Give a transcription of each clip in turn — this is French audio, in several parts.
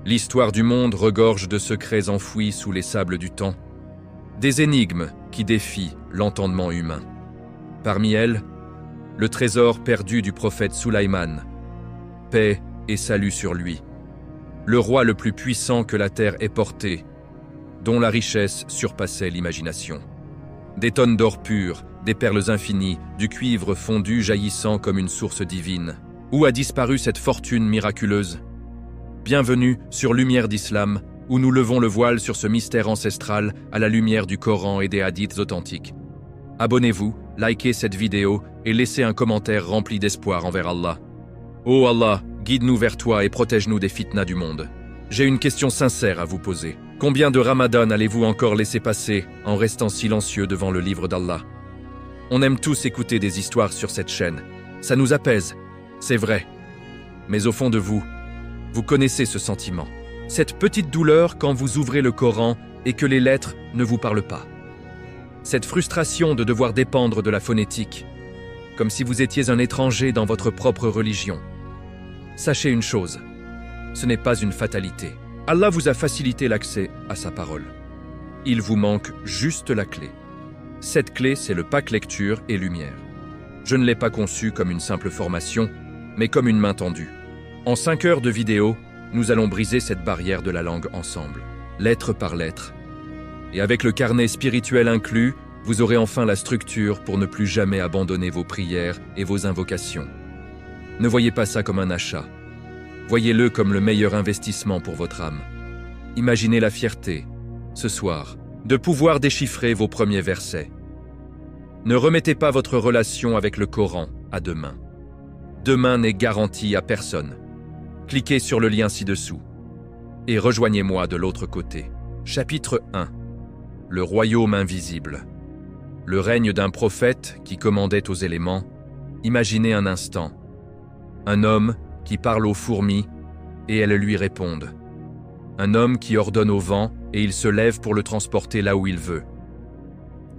L'histoire du monde regorge de secrets enfouis sous les sables du temps, des énigmes qui défient l'entendement humain. Parmi elles, le trésor perdu du prophète Sulaïman, paix et salut sur lui, le roi le plus puissant que la terre ait porté, dont la richesse surpassait l'imagination. Des tonnes d'or pur, des perles infinies, du cuivre fondu jaillissant comme une source divine. Où a disparu cette fortune miraculeuse? Bienvenue sur Lumière d'Islam, où nous levons le voile sur ce mystère ancestral à la lumière du Coran et des hadiths authentiques. Abonnez-vous, likez cette vidéo et laissez un commentaire rempli d'espoir envers Allah. Oh Allah, guide-nous vers toi et protège-nous des fitnas du monde. J'ai une question sincère à vous poser. Combien de Ramadan allez-vous encore laisser passer en restant silencieux devant le livre d'Allah? On aime tous écouter des histoires sur cette chaîne. Ça nous apaise, c'est vrai. Mais au fond de vous, vous connaissez ce sentiment. Cette petite douleur quand vous ouvrez le Coran et que les lettres ne vous parlent pas. Cette frustration de devoir dépendre de la phonétique, comme si vous étiez un étranger dans votre propre religion. Sachez une chose, ce n'est pas une fatalité. Allah vous a facilité l'accès à sa parole. Il vous manque juste la clé. Cette clé, c'est le pack lecture et lumière. Je ne l'ai pas conçu comme une simple formation, mais comme une main tendue. En 5 heures de vidéo, nous allons briser cette barrière de la langue ensemble, lettre par lettre. Et avec le carnet spirituel inclus, vous aurez enfin la structure pour ne plus jamais abandonner vos prières et vos invocations. Ne voyez pas ça comme un achat. Voyez-le comme le meilleur investissement pour votre âme. Imaginez la fierté, ce soir, de pouvoir déchiffrer vos premiers versets. Ne remettez pas votre relation avec le Coran à demain. Demain n'est garanti à personne. Cliquez sur le lien ci-dessous et rejoignez-moi de l'autre côté. Chapitre 1. Le royaume invisible. Le règne d'un prophète qui commandait aux éléments. Imaginez un instant. Un homme qui parle aux fourmis et elles lui répondent. Un homme qui ordonne au vent et il se lève pour le transporter là où il veut.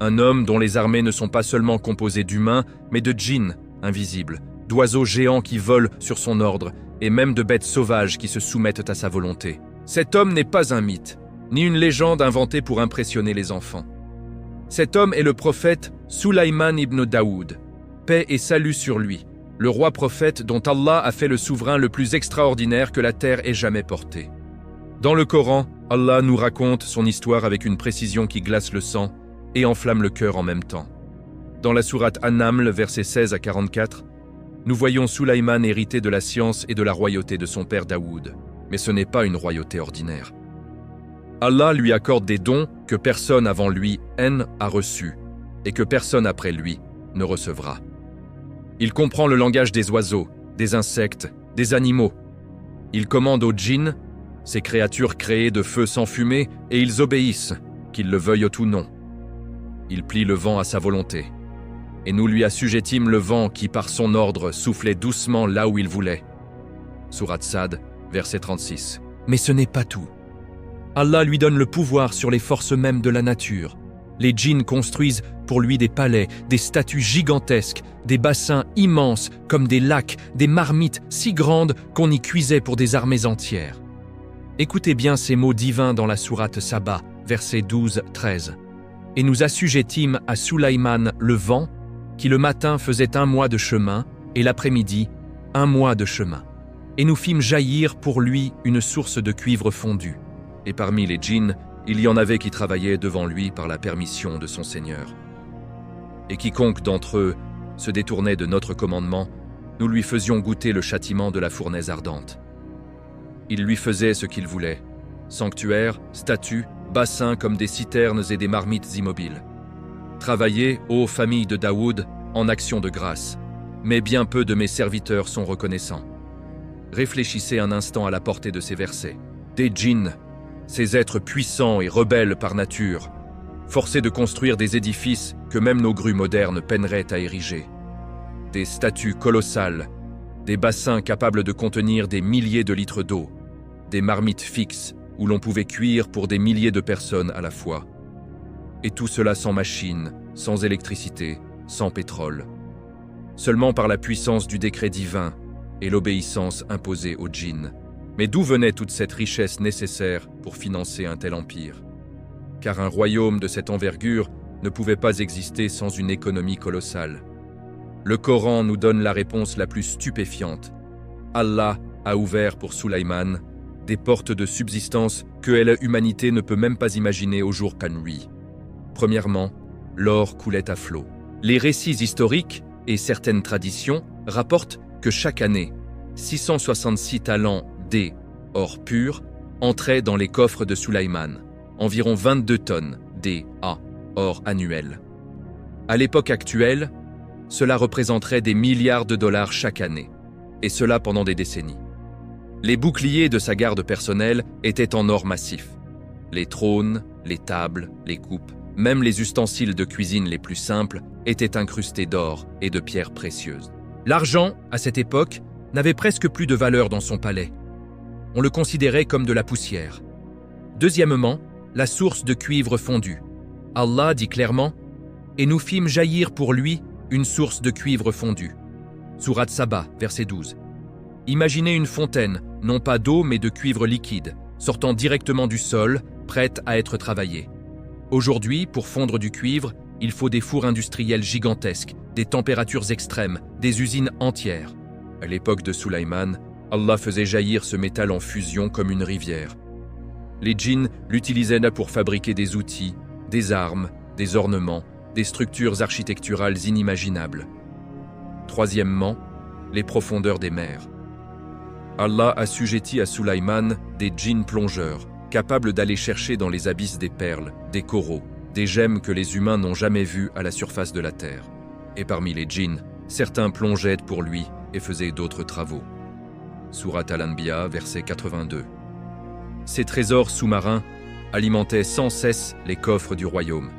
Un homme dont les armées ne sont pas seulement composées d'humains, mais de djinns invisibles, d'oiseaux géants qui volent sur son ordre et même de bêtes sauvages qui se soumettent à sa volonté. Cet homme n'est pas un mythe, ni une légende inventée pour impressionner les enfants. Cet homme est le prophète Sulaïman ibn Daoud, paix et salut sur lui, le roi prophète dont Allah a fait le souverain le plus extraordinaire que la terre ait jamais porté. Dans le Coran, Allah nous raconte son histoire avec une précision qui glace le sang et enflamme le cœur en même temps. Dans la sourate An-Naml, versets 16 à 44, nous voyons Sulaïman hériter de la science et de la royauté de son père Daoud. Mais ce n'est pas une royauté ordinaire. Allah lui accorde des dons que personne avant lui a reçus et que personne après lui ne recevra. Il comprend le langage des oiseaux, des insectes, des animaux. Il commande aux djinns, ces créatures créées de feu sans fumée, et ils obéissent, qu'ils le veuillent ou non. Il plie le vent à sa volonté. Et nous lui assujettîmes le vent qui, par son ordre, soufflait doucement là où il voulait. Sourate Sad, verset 36. Mais ce n'est pas tout. Allah lui donne le pouvoir sur les forces mêmes de la nature. Les djinns construisent pour lui des palais, des statues gigantesques, des bassins immenses comme des lacs, des marmites si grandes qu'on y cuisait pour des armées entières. Écoutez bien ces mots divins dans la sourate Saba, versets 12-13. Et nous assujettîmes à Sulaïman le vent, qui le matin faisait 1 mois de chemin, et l'après-midi, 1 mois de chemin. Et nous fîmes jaillir pour lui une source de cuivre fondu. Et parmi les djinns, il y en avait qui travaillaient devant lui par la permission de son Seigneur. Et quiconque d'entre eux se détournait de notre commandement, nous lui faisions goûter le châtiment de la fournaise ardente. Il lui faisait ce qu'il voulait, sanctuaires, statues, bassins comme des citernes et des marmites immobiles. Travaillez, ô famille de Daoud, en action de grâce, mais bien peu de mes serviteurs sont reconnaissants. Réfléchissez un instant à la portée de ces versets. Des djinns, ces êtres puissants et rebelles par nature, forcés de construire des édifices que même nos grues modernes peineraient à ériger. Des statues colossales, des bassins capables de contenir des milliers de litres d'eau, des marmites fixes où l'on pouvait cuire pour des milliers de personnes à la fois. Et tout cela sans machine, sans électricité, sans pétrole. Seulement par la puissance du décret divin et l'obéissance imposée aux djinns. Mais d'où venait toute cette richesse nécessaire pour financer un tel empire? Car un royaume de cette envergure ne pouvait pas exister sans une économie colossale. Le Coran nous donne la réponse la plus stupéfiante. Allah a ouvert pour Sulayman des portes de subsistance que l'humanité ne peut même pas imaginer au jour qu'Henry. Premièrement, l'or coulait à flot. Les récits historiques et certaines traditions rapportent que chaque année, 666 talents d'or pur entraient dans les coffres de Sulayman, environ 22 tonnes d'or annuel. À l'époque actuelle, cela représenterait des milliards de dollars chaque année, et cela pendant des décennies. Les boucliers de sa garde personnelle étaient en or massif. Les trônes, les tables, les coupes, même les ustensiles de cuisine les plus simples étaient incrustés d'or et de pierres précieuses. L'argent, à cette époque, n'avait presque plus de valeur dans son palais. On le considérait comme de la poussière. Deuxièmement, la source de cuivre fondu. Allah dit clairement « Et nous fîmes jaillir pour lui une source de cuivre fondu ». Sourate Saba, verset 12. Imaginez une fontaine, non pas d'eau mais de cuivre liquide, sortant directement du sol, prête à être travaillée. Aujourd'hui, pour fondre du cuivre, il faut des fours industriels gigantesques, des températures extrêmes, des usines entières. À l'époque de Sulayman, Allah faisait jaillir ce métal en fusion comme une rivière. Les djinns l'utilisaient là pour fabriquer des outils, des armes, des ornements, des structures architecturales inimaginables. Troisièmement, les profondeurs des mers. Allah assujettit à Sulayman des djinns plongeurs, capables d'aller chercher dans les abysses des perles, des coraux, des gemmes que les humains n'ont jamais vues à la surface de la terre. Et parmi les djinns, certains plongeaient pour lui et faisaient d'autres travaux. Sourate Al-Anbiya, verset 82. Ces trésors sous-marins alimentaient sans cesse les coffres du royaume.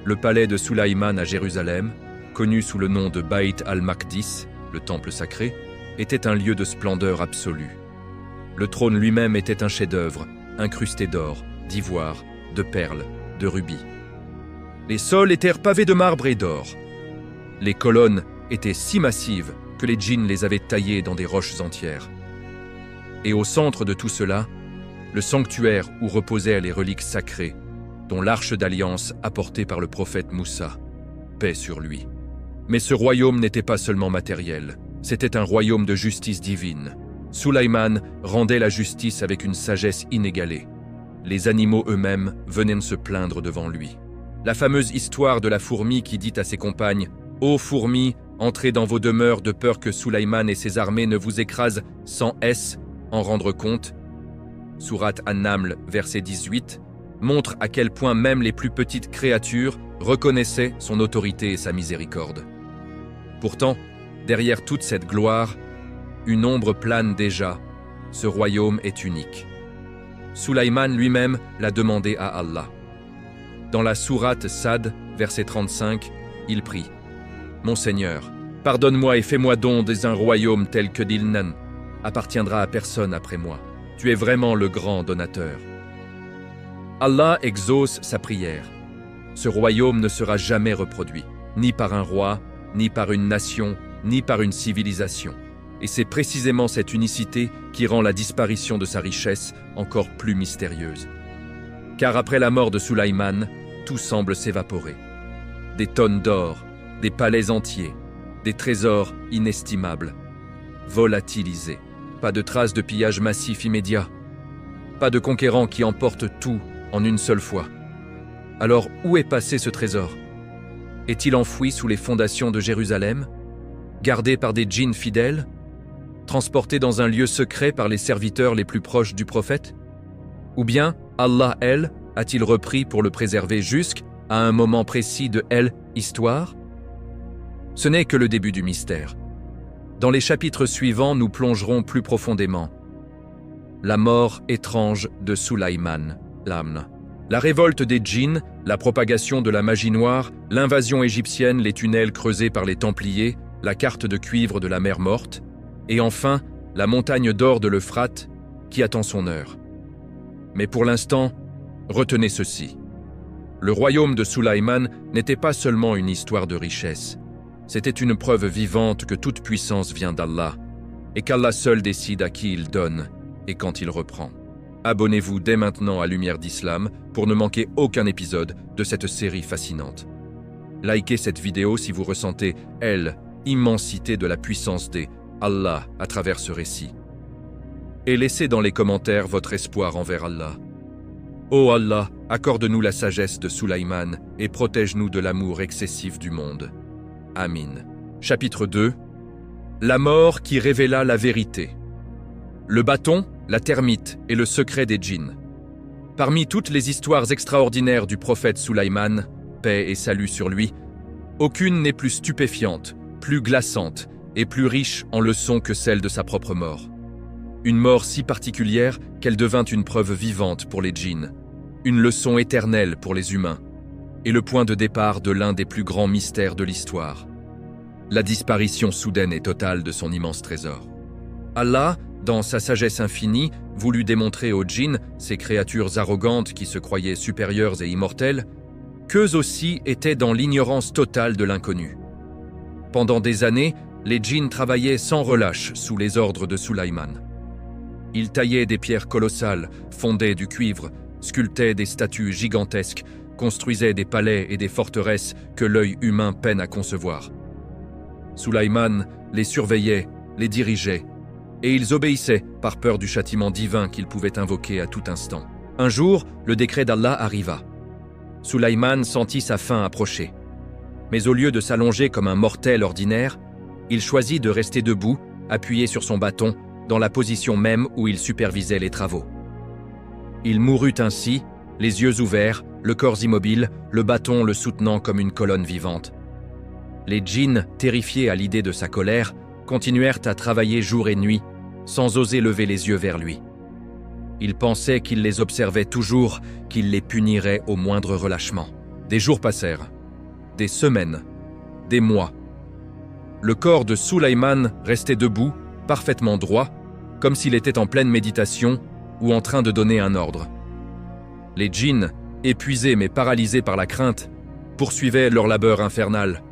Le palais de Sulayman à Jérusalem, connu sous le nom de Bayt al-Maqdis, le temple sacré, était un lieu de splendeur absolue. Le trône lui-même était un chef-d'œuvre, incrusté d'or, d'ivoire, de perles, de rubis. Les sols étaient pavés de marbre et d'or. Les colonnes étaient si massives que les djinns les avaient taillées dans des roches entières. Et au centre de tout cela, le sanctuaire où reposaient les reliques sacrées, dont l'arche d'alliance apportée par le prophète Moussa, paix sur lui. Mais ce royaume n'était pas seulement matériel, c'était un royaume de justice divine. Sulayman rendait la justice avec une sagesse inégalée. Les animaux eux-mêmes venaient se plaindre devant lui. La fameuse histoire de la fourmi qui dit à ses compagnes « Ô fourmis, entrez dans vos demeures de peur que Sulayman et ses armées ne vous écrasent sans en rendre compte » Sourate An-Naml, verset 18, montre à quel point même les plus petites créatures reconnaissaient son autorité et sa miséricorde. Pourtant, derrière toute cette gloire, une ombre plane déjà, ce royaume est unique. Sulayman lui-même l'a demandé à Allah. Dans la sourate Sad, verset 35, il prie « Mon Seigneur, pardonne-moi et fais-moi don d'un royaume tel que il appartiendra à personne après moi. Tu es vraiment le grand donateur. » Allah exauce sa prière. Ce royaume ne sera jamais reproduit, ni par un roi, ni par une nation, ni par une civilisation. Et c'est précisément cette unicité qui rend la disparition de sa richesse encore plus mystérieuse. Car après la mort de Sulayman, tout semble s'évaporer. Des tonnes d'or, des palais entiers, des trésors inestimables, volatilisés. Pas de traces de pillage massif immédiat. Pas de conquérant qui emporte tout en une seule fois. Alors où est passé ce trésor? Est-il enfoui sous les fondations de Jérusalem? Gardé par des djinns fidèles? Transporté dans un lieu secret par les serviteurs les plus proches du prophète? Ou bien Allah, a-t-il repris pour le préserver jusqu'à un moment précis de histoire? Ce n'est que le début du mystère. Dans les chapitres suivants, nous plongerons plus profondément. La mort étrange de Sulayman, l'âme. La révolte des djinns, la propagation de la magie noire, l'invasion égyptienne, les tunnels creusés par les Templiers, la carte de cuivre de la mer Morte, et enfin, la montagne d'or de l'Euphrate qui attend son heure. Mais pour l'instant, retenez ceci. Le royaume de Sulayman n'était pas seulement une histoire de richesse. C'était une preuve vivante que toute puissance vient d'Allah et qu'Allah seul décide à qui il donne et quand il reprend. Abonnez-vous dès maintenant à Lumière d'Islam pour ne manquer aucun épisode de cette série fascinante. Likez cette vidéo si vous ressentez, l'immensité de la puissance des Allah à travers ce récit. Et laissez dans les commentaires votre espoir envers Allah. Ô Allah, accorde-nous la sagesse de Sulaïman et protège-nous de l'amour excessif du monde. Amin. Chapitre 2. La mort qui révéla la vérité. Le bâton, la termite et le secret des djinns. Parmi toutes les histoires extraordinaires du prophète Sulaïman, paix et salut sur lui, aucune n'est plus stupéfiante, plus glaçante et plus riche en leçons que celle de sa propre mort. Une mort si particulière qu'elle devint une preuve vivante pour les djinns, une leçon éternelle pour les humains, et le point de départ de l'un des plus grands mystères de l'histoire. La disparition soudaine et totale de son immense trésor. Allah, dans sa sagesse infinie, voulut démontrer aux djinns, ces créatures arrogantes qui se croyaient supérieures et immortelles, qu'eux aussi étaient dans l'ignorance totale de l'inconnu. Pendant des années, les djinns travaillaient sans relâche sous les ordres de Sulaïman. Ils taillaient des pierres colossales, fondaient du cuivre, sculptaient des statues gigantesques, construisaient des palais et des forteresses que l'œil humain peine à concevoir. Sulaïman les surveillait, les dirigeait, et ils obéissaient par peur du châtiment divin qu'ils pouvaient invoquer à tout instant. Un jour, le décret d'Allah arriva. Sulaïman sentit sa fin approcher. Mais au lieu de s'allonger comme un mortel ordinaire, il choisit de rester debout, appuyé sur son bâton, dans la position même où il supervisait les travaux. Il mourut ainsi, les yeux ouverts, le corps immobile, le bâton le soutenant comme une colonne vivante. Les djinns, terrifiés à l'idée de sa colère, continuèrent à travailler jour et nuit, sans oser lever les yeux vers lui. Ils pensaient qu'il les observait toujours, qu'il les punirait au moindre relâchement. Des jours passèrent, des semaines, des mois. Le corps de Sulaïman restait debout, parfaitement droit, comme s'il était en pleine méditation ou en train de donner un ordre. Les djinns, épuisés mais paralysés par la crainte, poursuivaient leur labeur infernal.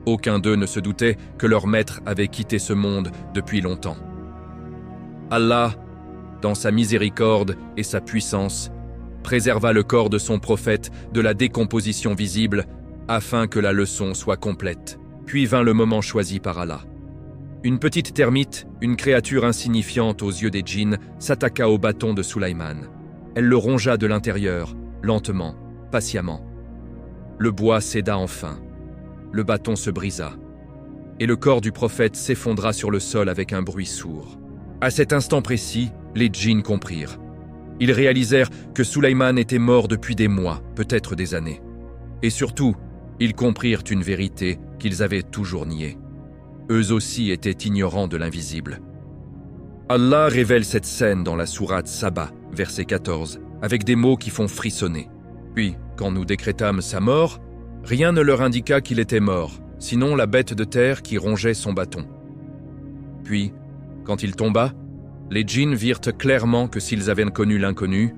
Aucun d'eux ne se doutait que leur maître avait quitté ce monde depuis longtemps. Allah, dans sa miséricorde et sa puissance, préserva le corps de son prophète de la décomposition visible afin que la leçon soit complète. Puis vint le moment choisi par Allah. Une petite termite, une créature insignifiante aux yeux des djinns, s'attaqua au bâton de Sulaïman. Elle le rongea de l'intérieur, lentement, patiemment. Le bois céda enfin. Le bâton se brisa. Et le corps du prophète s'effondra sur le sol avec un bruit sourd. À cet instant précis, les djinns comprirent. Ils réalisèrent que Sulaïman était mort depuis des mois, peut-être des années. Et surtout, ils comprirent une vérité qu'ils avaient toujours niée. Eux aussi étaient ignorants de l'invisible. Allah révèle cette scène dans la sourate Saba, verset 14, avec des mots qui font frissonner. Puis, quand nous décrétâmes sa mort, rien ne leur indiqua qu'il était mort, sinon la bête de terre qui rongeait son bâton. Puis, quand il tomba, les djinns virent clairement que s'ils avaient connu l'inconnu,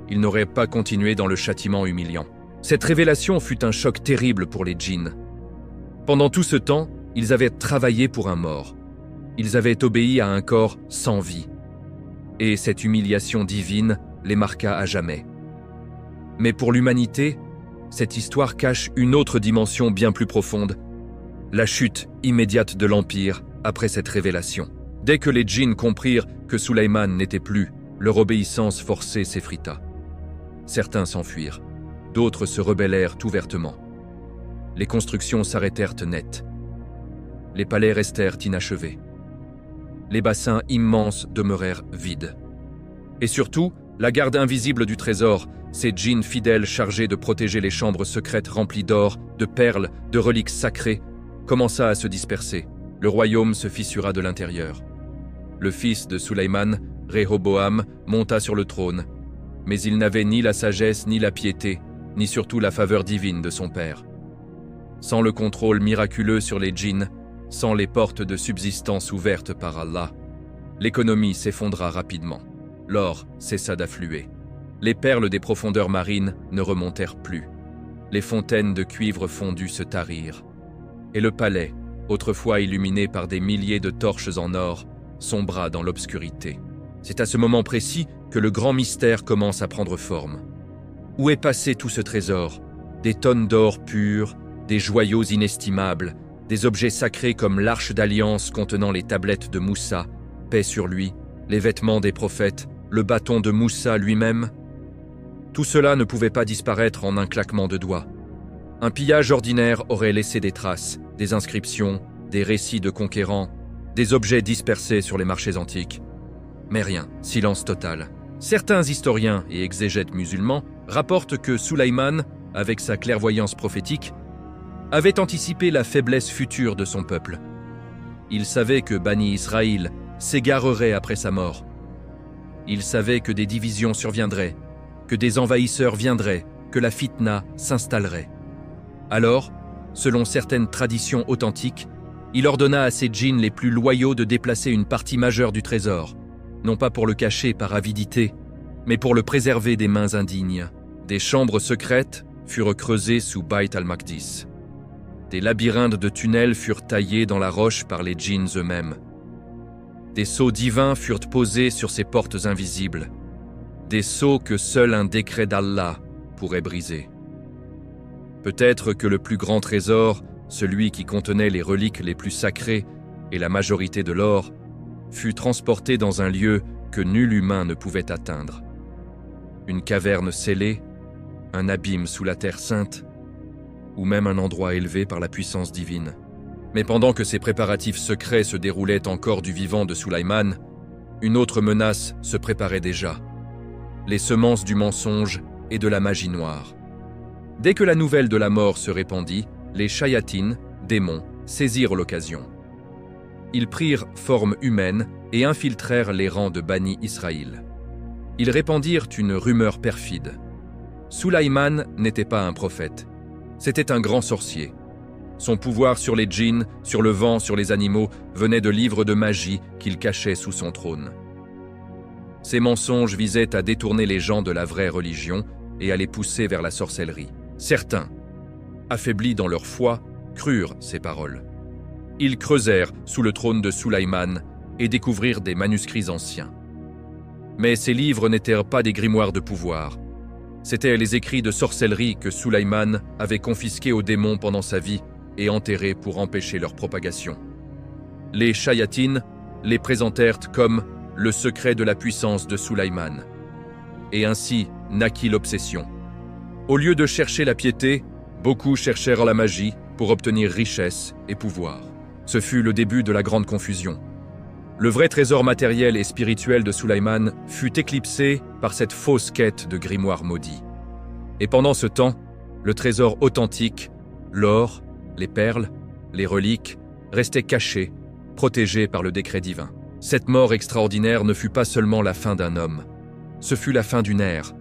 ils n'auraient pas continué dans le châtiment humiliant. Cette révélation fut un choc terrible pour les djinns. Pendant tout ce temps, ils avaient travaillé pour un mort. Ils avaient obéi à un corps sans vie. Et cette humiliation divine les marqua à jamais. Mais pour l'humanité, cette histoire cache une autre dimension bien plus profonde, la chute immédiate de l'Empire après cette révélation. Dès que les djinns comprirent que Sulaïman n'était plus, leur obéissance forcée s'effrita. Certains s'enfuirent, d'autres se rebellèrent ouvertement. Les constructions s'arrêtèrent net. Les palais restèrent inachevés. Les bassins immenses demeurèrent vides. Et surtout, la garde invisible du trésor, ces djinns fidèles chargés de protéger les chambres secrètes remplies d'or, de perles, de reliques sacrées, commença à se disperser. Le royaume se fissura de l'intérieur. Le fils de Sulaïman, Rehoboam, monta sur le trône, mais il n'avait ni la sagesse, ni la piété, ni surtout la faveur divine de son père. Sans le contrôle miraculeux sur les djinns, sans les portes de subsistance ouvertes par Allah, l'économie s'effondra rapidement. L'or cessa d'affluer. Les perles des profondeurs marines ne remontèrent plus. Les fontaines de cuivre fondu se tarirent. Et le palais, autrefois illuminé par des milliers de torches en or, sombra dans l'obscurité. C'est à ce moment précis que le grand mystère commence à prendre forme. Où est passé tout ce trésor? Des tonnes d'or pur, des joyaux inestimables, des objets sacrés comme l'arche d'alliance contenant les tablettes de Moussa, paix sur lui, les vêtements des prophètes, le bâton de Moussa lui-même. Tout cela ne pouvait pas disparaître en un claquement de doigts. Un pillage ordinaire aurait laissé des traces, des inscriptions, des récits de conquérants, des objets dispersés sur les marchés antiques. Mais rien, silence total. Certains historiens et exégètes musulmans rapportent que Sulayman, avec sa clairvoyance prophétique, avait anticipé la faiblesse future de son peuple. Il savait que Bani Israël s'égarerait après sa mort. Il savait que des divisions surviendraient, que des envahisseurs viendraient, que la fitna s'installerait. Alors, selon certaines traditions authentiques, il ordonna à ses djinns les plus loyaux de déplacer une partie majeure du trésor, non pas pour le cacher par avidité, mais pour le préserver des mains indignes. Des chambres secrètes furent creusées sous Bayt al-Maqdis. Des labyrinthes de tunnels furent taillés dans la roche par les djinns eux-mêmes. Des sceaux divins furent posés sur ces portes invisibles, des sceaux que seul un décret d'Allah pourrait briser. Peut-être que le plus grand trésor, celui qui contenait les reliques les plus sacrées et la majorité de l'or, fut transporté dans un lieu que nul humain ne pouvait atteindre. Une caverne scellée, un abîme sous la terre sainte, ou même un endroit élevé par la puissance divine. Mais pendant que ces préparatifs secrets se déroulaient encore du vivant de Sulayman, une autre menace se préparait déjà. Les semences du mensonge et de la magie noire. Dès que la nouvelle de la mort se répandit, les shayatines, démons, saisirent l'occasion. Ils prirent forme humaine et infiltrèrent les rangs de Bani Israël. Ils répandirent une rumeur perfide. Sulayman n'était pas un prophète, c'était un grand sorcier. Son pouvoir sur les djinns, sur le vent, sur les animaux, venait de livres de magie qu'il cachait sous son trône. Ces mensonges visaient à détourner les gens de la vraie religion et à les pousser vers la sorcellerie. Certains, affaiblis dans leur foi, crurent ces paroles. Ils creusèrent sous le trône de Sulayman et découvrirent des manuscrits anciens. Mais ces livres n'étaient pas des grimoires de pouvoir. C'étaient les écrits de sorcellerie que Sulayman avait confisqués aux démons pendant sa vie et enterrés pour empêcher leur propagation. Les shayatines les présentèrent comme le secret de la puissance de Sulayman. Et ainsi naquit l'obsession. Au lieu de chercher la piété, beaucoup cherchèrent la magie pour obtenir richesse et pouvoir. Ce fut le début de la grande confusion. Le vrai trésor matériel et spirituel de Sulayman fut éclipsé par cette fausse quête de grimoire maudit. Et pendant ce temps, le trésor authentique, l'or, les perles, les reliques, restait caché, protégé par le décret divin. Cette mort extraordinaire ne fut pas seulement la fin d'un homme, ce fut la fin d'une ère,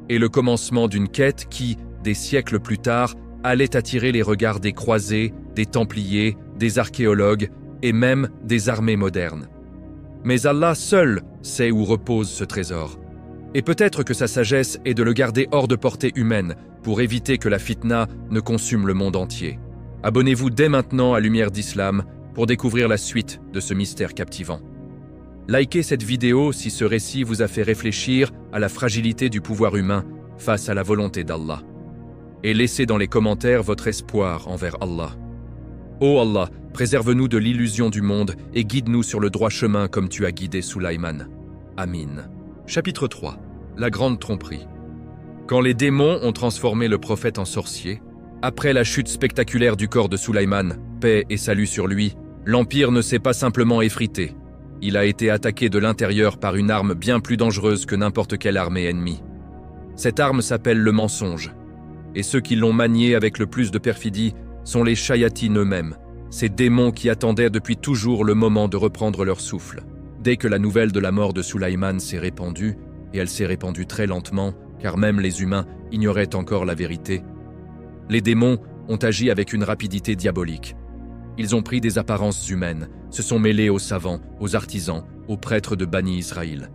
et le commencement d'une quête qui, des siècles plus tard, allait attirer les regards des croisés, des templiers, des archéologues et même des armées modernes. Mais Allah seul sait où repose ce trésor. Et peut-être que sa sagesse est de le garder hors de portée humaine pour éviter que la fitna ne consume le monde entier. Abonnez-vous dès maintenant à Lumière d'Islam pour découvrir la suite de ce mystère captivant. Likez cette vidéo si ce récit vous a fait réfléchir à la fragilité du pouvoir humain face à la volonté d'Allah. Et laissez dans les commentaires votre espoir envers Allah. Ô Allah, préserve-nous de l'illusion du monde et guide-nous sur le droit chemin comme tu as guidé Sulayman. Amin. Chapitre 3. La grande tromperie. Quand les démons ont transformé le prophète en sorcier, après la chute spectaculaire du corps de Sulayman, paix et salut sur lui, l'Empire ne s'est pas simplement effrité. Il a été attaqué de l'intérieur par une arme bien plus dangereuse que n'importe quelle armée ennemie. Cette arme s'appelle le mensonge. Et ceux qui l'ont manié avec le plus de perfidie sont les shayatines eux-mêmes, ces démons qui attendaient depuis toujours le moment de reprendre leur souffle. Dès que la nouvelle de la mort de Sulayman s'est répandue, et elle s'est répandue très lentement, car même les humains ignoraient encore la vérité, les démons ont agi avec une rapidité diabolique. Ils ont pris des apparences humaines, se sont mêlés aux savants, aux artisans, aux prêtres de Bani Israël.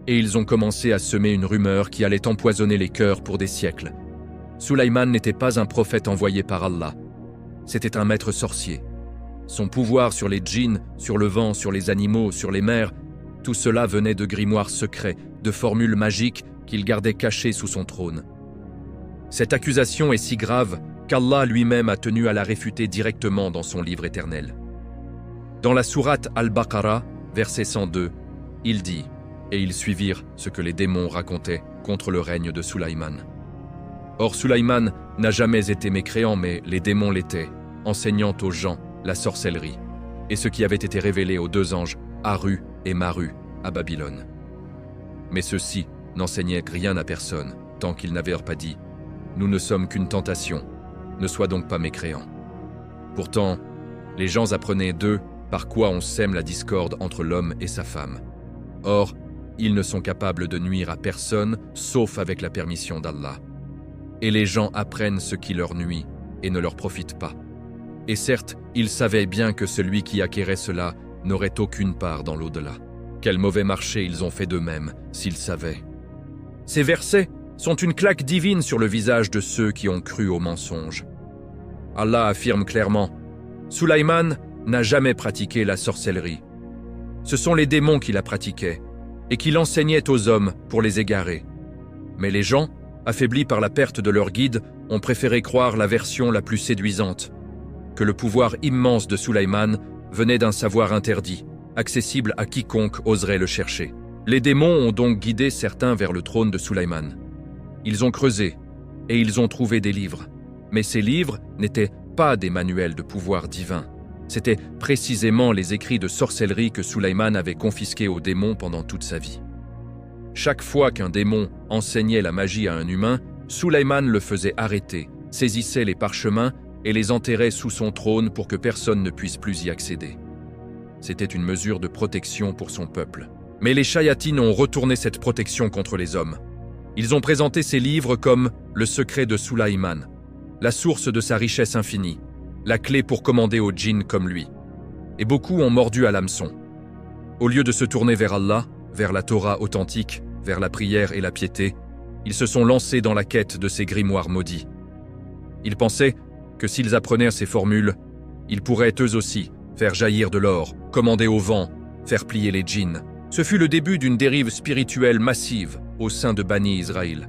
Et ils ont commencé à semer une rumeur qui allait empoisonner les cœurs pour des siècles. Sulayman n'était pas un prophète envoyé par Allah. C'était un maître sorcier. Son pouvoir sur les djinns, sur le vent, sur les animaux, sur les mers, tout cela venait de grimoires secrets, de formules magiques qu'il gardait cachées sous son trône. Cette accusation est si grave qu'Allah lui-même a tenu à la réfuter directement dans son livre éternel. Dans la sourate Al-Baqarah, verset 102, il dit, et ils suivirent ce que les démons racontaient contre le règne de Sulaïman. Or Sulaïman n'a jamais été mécréant, mais les démons l'étaient, enseignant aux gens la sorcellerie, et ce qui avait été révélé aux deux anges, Haru et Maru, à Babylone. Mais ceux-ci n'enseignaient rien à personne, tant qu'ils n'avaient pas dit « Nous ne sommes qu'une tentation, ne sois donc pas mécréant ». Pourtant, les gens apprenaient d'eux par quoi on sème la discorde entre l'homme et sa femme. Or, ils ne sont capables de nuire à personne, sauf avec la permission d'Allah. Et les gens apprennent ce qui leur nuit et ne leur profite pas. Et certes, ils savaient bien que celui qui acquérait cela n'aurait aucune part dans l'au-delà. Quel mauvais marché ils ont fait d'eux-mêmes, s'ils savaient. Ces versets sont une claque divine sur le visage de ceux qui ont cru au mensonge. Allah affirme clairement « Sulaïman n'a jamais pratiqué la sorcellerie. Ce sont les démons qui la pratiquaient et qui l'enseignaient aux hommes pour les égarer. Mais les gens, affaiblis par la perte de leur guide, ont préféré croire la version la plus séduisante, que le pouvoir immense de Sulaïman venait d'un savoir interdit, accessible à quiconque oserait le chercher. Les démons ont donc guidé certains vers le trône de Sulaïman. Ils ont creusé et ils ont trouvé des livres. Mais ces livres n'étaient pas des manuels de pouvoir divin. C'étaient précisément les écrits de sorcellerie que Sulaïman avait confisqués aux démons pendant toute sa vie. Chaque fois qu'un démon enseignait la magie à un humain, Sulaïman le faisait arrêter, saisissait les parchemins et les enterrait sous son trône pour que personne ne puisse plus y accéder. C'était une mesure de protection pour son peuple. Mais les Shayatines ont retourné cette protection contre les hommes. Ils ont présenté ces livres comme le secret de Sulaïman, la source de sa richesse infinie, la clé pour commander aux djinns comme lui. Et beaucoup ont mordu à l'hameçon. Au lieu de se tourner vers Allah, vers la Torah authentique, vers la prière et la piété, ils se sont lancés dans la quête de ces grimoires maudits. Ils pensaient que s'ils apprenaient ces formules, ils pourraient eux aussi faire jaillir de l'or, commander au vent, faire plier les djinns. Ce fut le début d'une dérive spirituelle massive au sein de Bani Israël.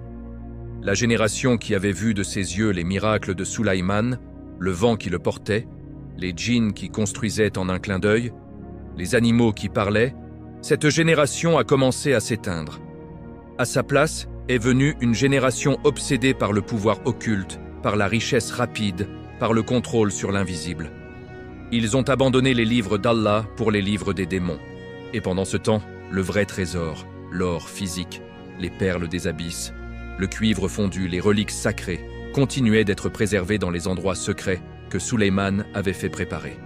La génération qui avait vu de ses yeux les miracles de Sulaïman, le vent qui le portait, les djinns qui construisaient en un clin d'œil, les animaux qui parlaient, cette génération a commencé à s'éteindre. À sa place est venue une génération obsédée par le pouvoir occulte, par la richesse rapide, par le contrôle sur l'invisible. Ils ont abandonné les livres d'Allah pour les livres des démons. Et pendant ce temps, le vrai trésor, l'or physique, les perles des abysses, le cuivre fondu, les reliques sacrées, continuaient d'être préservés dans les endroits secrets que Sulaïman avait fait préparer.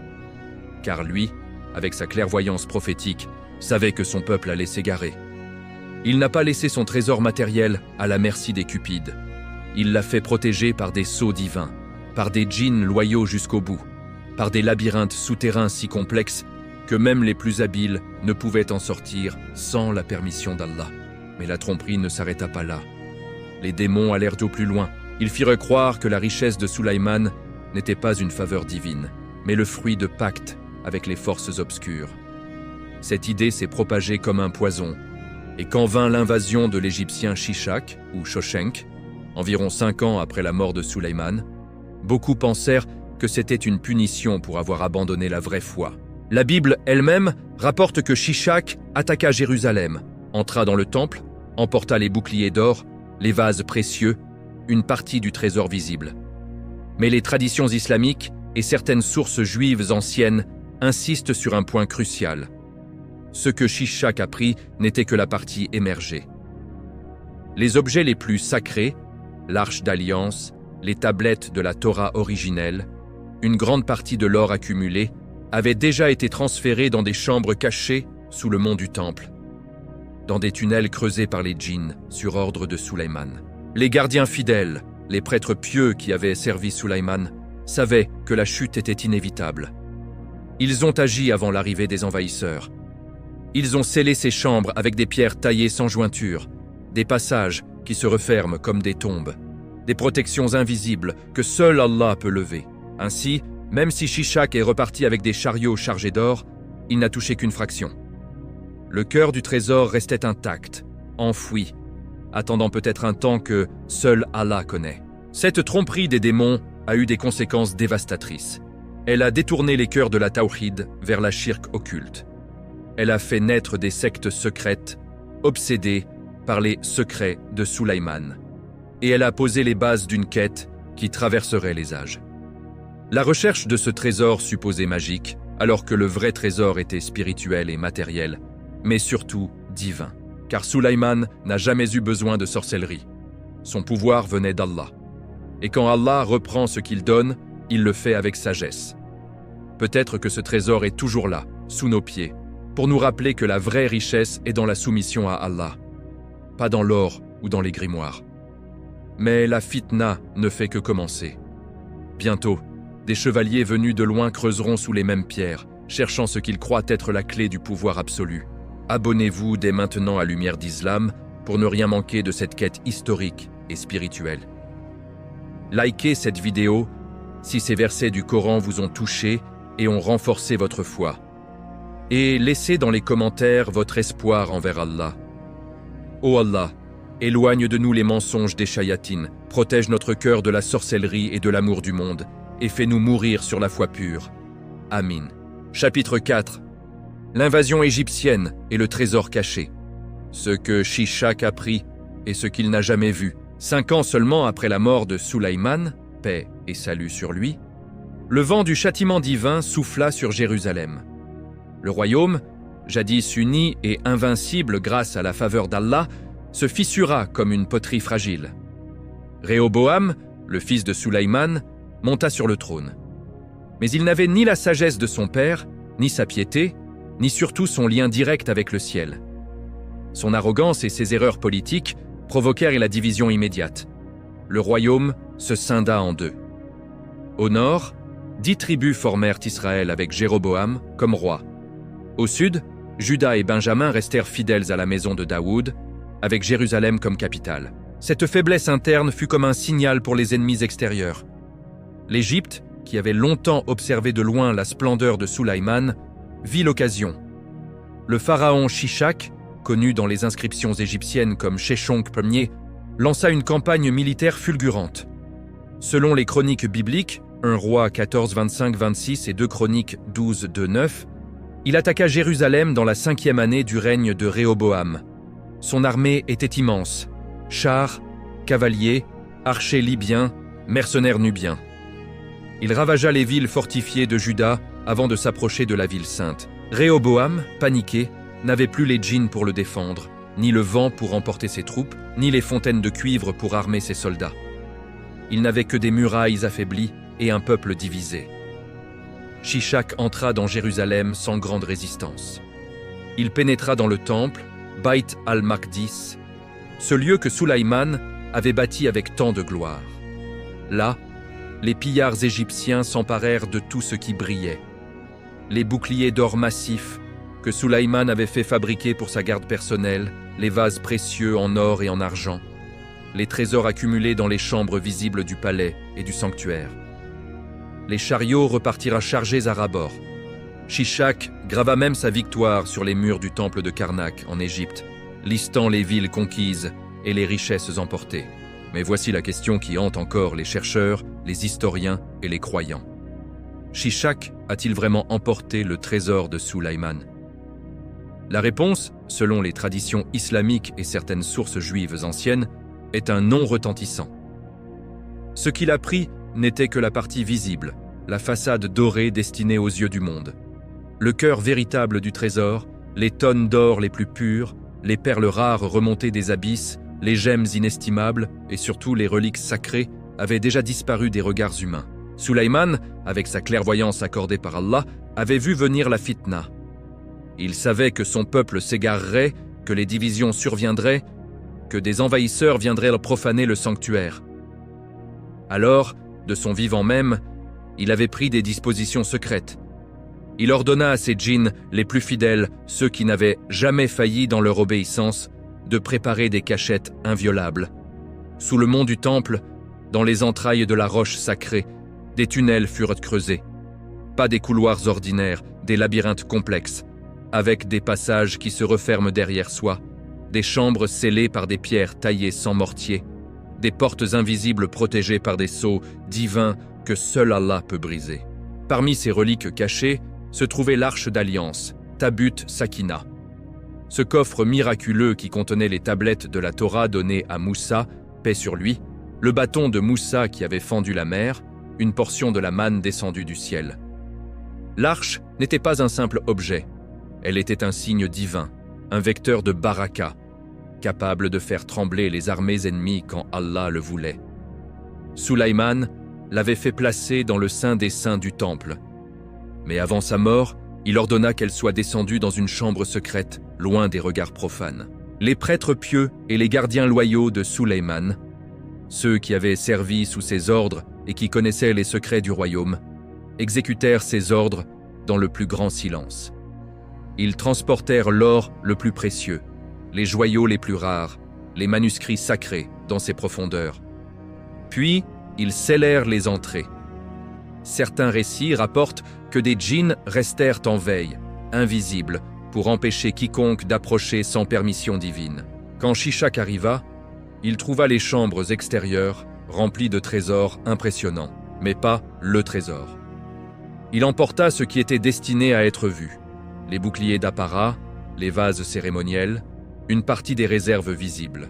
Car lui, avec sa clairvoyance prophétique, savait que son peuple allait s'égarer. Il n'a pas laissé son trésor matériel à la merci des cupides. Il l'a fait protéger par des sceaux divins, par des djinns loyaux jusqu'au bout, par des labyrinthes souterrains si complexes que même les plus habiles ne pouvaient en sortir sans la permission d'Allah. Mais la tromperie ne s'arrêta pas là. Les démons allèrent au plus loin. Ils firent croire que la richesse de Sulaïman n'était pas une faveur divine, mais le fruit de pactes avec les forces obscures. Cette idée s'est propagée comme un poison, et quand vint l'invasion de l'Égyptien Shishak, ou Shoshenq, environ 5 ans après la mort de Sulaïman, beaucoup pensèrent que c'était une punition pour avoir abandonné la vraie foi. La Bible elle-même rapporte que Shishak attaqua Jérusalem, entra dans le temple, emporta les boucliers d'or, les vases précieux, une partie du trésor visible. Mais les traditions islamiques et certaines sources juives anciennes insistent sur un point crucial. Ce que Shishak a pris n'était que la partie émergée. Les objets les plus sacrés, l'arche d'alliance, les tablettes de la Torah originelle, une grande partie de l'or accumulé, avaient déjà été transférés dans des chambres cachées sous le mont du Temple, dans des tunnels creusés par les djinns sur ordre de Sulaïman. Les gardiens fidèles, les prêtres pieux qui avaient servi Sulaïman, savaient que la chute était inévitable. Ils ont agi avant l'arrivée des envahisseurs. Ils ont scellé ces chambres avec des pierres taillées sans jointure, des passages qui se referment comme des tombes, des protections invisibles que seul Allah peut lever. Ainsi, même si Shishak est reparti avec des chariots chargés d'or, il n'a touché qu'une fraction. Le cœur du trésor restait intact, enfoui, attendant peut-être un temps que seul Allah connaît. Cette tromperie des démons a eu des conséquences dévastatrices. Elle a détourné les cœurs de la tawhid vers la shirk occulte. Elle a fait naître des sectes secrètes, obsédées par les secrets de Sulaïman. Et elle a posé les bases d'une quête qui traverserait les âges. La recherche de ce trésor supposé magique, alors que le vrai trésor était spirituel et matériel, mais surtout divin. Car Sulaïman n'a jamais eu besoin de sorcellerie. Son pouvoir venait d'Allah. Et quand Allah reprend ce qu'il donne, il le fait avec sagesse. Peut-être que ce trésor est toujours là, sous nos pieds, pour nous rappeler que la vraie richesse est dans la soumission à Allah, pas dans l'or ou dans les grimoires. Mais la fitna ne fait que commencer. Bientôt, des chevaliers venus de loin creuseront sous les mêmes pierres, cherchant ce qu'ils croient être la clé du pouvoir absolu. Abonnez-vous dès maintenant à Lumière d'Islam pour ne rien manquer de cette quête historique et spirituelle. Likez cette vidéo si ces versets du Coran vous ont touché et ont renforcé votre foi. Et laissez dans les commentaires votre espoir envers Allah. Ô Allah, éloigne de nous les mensonges des shayatines, protège notre cœur de la sorcellerie et de l'amour du monde, et fais-nous mourir sur la foi pure. Amin. Chapitre 4. L'invasion égyptienne et le trésor caché. Ce que Shishak a pris et ce qu'il n'a jamais vu. 5 ans seulement après la mort de Sulaïman, paix et salut sur lui, le vent du châtiment divin souffla sur Jérusalem. Le royaume, jadis uni et invincible grâce à la faveur d'Allah, se fissura comme une poterie fragile. Réhoboam, le fils de Sulaïman, monta sur le trône. Mais il n'avait ni la sagesse de son père, ni sa piété, ni surtout son lien direct avec le ciel. Son arrogance et ses erreurs politiques provoquèrent la division immédiate. Le royaume se scinda en deux. Au nord, 10 tribus formèrent Israël avec Jéroboam comme roi. Au sud, Juda et Benjamin restèrent fidèles à la maison de Daoud, avec Jérusalem comme capitale. Cette faiblesse interne fut comme un signal pour les ennemis extérieurs. L'Égypte, qui avait longtemps observé de loin la splendeur de Sulaïman, vit l'occasion. Le pharaon Shishak, connu dans les inscriptions égyptiennes comme Sheshonq Ier, lança une campagne militaire fulgurante. Selon les chroniques bibliques, 1 Roi 14, 25, 26 et 2 Chroniques 12, 2, 9, il attaqua Jérusalem dans la 5e année du règne de Réhoboam. Son armée était immense, chars, cavaliers, archers libyens, mercenaires nubiens. Il ravagea les villes fortifiées de Juda avant de s'approcher de la ville sainte. Réhoboam, paniqué, n'avait plus les djinns pour le défendre, ni le vent pour emporter ses troupes, ni les fontaines de cuivre pour armer ses soldats. Il n'avait que des murailles affaiblies et un peuple divisé. Shishak entra dans Jérusalem sans grande résistance. Il pénétra dans le temple, Bayt al-Maqdis, ce lieu que Sulaïman avait bâti avec tant de gloire. Là, les pillards égyptiens s'emparèrent de tout ce qui brillait. Les boucliers d'or massif que Sulaïman avait fait fabriquer pour sa garde personnelle, les vases précieux en or et en argent, les trésors accumulés dans les chambres visibles du palais et du sanctuaire. Les chariots repartirent chargés à ras-bord. Shishak grava même sa victoire sur les murs du temple de Karnak en Égypte, listant les villes conquises et les richesses emportées. Mais voici la question qui hante encore les chercheurs, les historiens et les croyants. Shishak a-t-il vraiment emporté le trésor de Sulaïman? La réponse, selon les traditions islamiques et certaines sources juives anciennes, est un non retentissant. Ce qu'il a pris n'était que la partie visible, la façade dorée destinée aux yeux du monde. Le cœur véritable du trésor, les tonnes d'or les plus pures, les perles rares remontées des abysses, les gemmes inestimables et surtout les reliques sacrées avaient déjà disparu des regards humains. Sulaïman, avec sa clairvoyance accordée par Allah, avait vu venir la fitna. Il savait que son peuple s'égarerait, que les divisions surviendraient, que des envahisseurs viendraient profaner le sanctuaire. Alors, de son vivant même, il avait pris des dispositions secrètes. Il ordonna à ses djinns les plus fidèles, ceux qui n'avaient jamais failli dans leur obéissance, de préparer des cachettes inviolables. Sous le mont du temple, dans les entrailles de la roche sacrée, des tunnels furent creusés. Pas des couloirs ordinaires, des labyrinthes complexes. avec des passages qui se referment derrière soi, des chambres scellées par des pierres taillées sans mortier, des portes invisibles protégées par des sceaux divins que seul Allah peut briser. Parmi ces reliques cachées se trouvait l'arche d'alliance, Tabut Sakina. Ce coffre miraculeux qui contenait les tablettes de la Torah données à Moussa, paix sur lui, le bâton de Moussa qui avait fendu la mer, une portion de la manne descendue du ciel. L'arche n'était pas un simple objet, elle était un signe divin, un vecteur de baraka, capable de faire trembler les armées ennemies quand Allah le voulait. Sulaïman l'avait fait placer dans le Saint des Saints du temple. Mais avant sa mort, il ordonna qu'elle soit descendue dans une chambre secrète, loin des regards profanes. Les prêtres pieux et les gardiens loyaux de Sulaïman, ceux qui avaient servi sous ses ordres et qui connaissaient les secrets du royaume, exécutèrent ses ordres dans le plus grand silence. Ils transportèrent l'or le plus précieux, les joyaux les plus rares, les manuscrits sacrés dans ses profondeurs. Puis, ils scellèrent les entrées. Certains récits rapportent que des djinns restèrent en veille, invisibles, pour empêcher quiconque d'approcher sans permission divine. Quand Shishak arriva, il trouva les chambres extérieures remplies de trésors impressionnants, mais pas le trésor. Il emporta ce qui était destiné à être vu, les boucliers d'apparat, les vases cérémoniels, une partie des réserves visibles.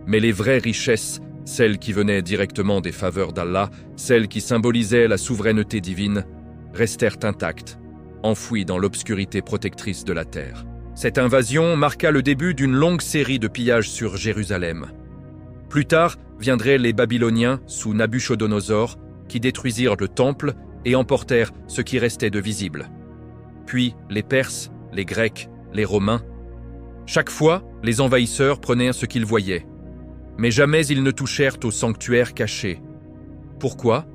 Mais les vraies richesses, celles qui venaient directement des faveurs d'Allah, celles qui symbolisaient la souveraineté divine, restèrent intactes, enfouies dans l'obscurité protectrice de la terre. Cette invasion marqua le début d'une longue série de pillages sur Jérusalem. Plus tard viendraient les Babyloniens sous Nabuchodonosor, qui détruisirent le temple et emportèrent ce qui restait de visible. Puis les Perses, les Grecs, les Romains. Chaque fois, les envahisseurs prenaient ce qu'ils voyaient. Mais jamais ils ne touchèrent au sanctuaire caché. Pourquoi ?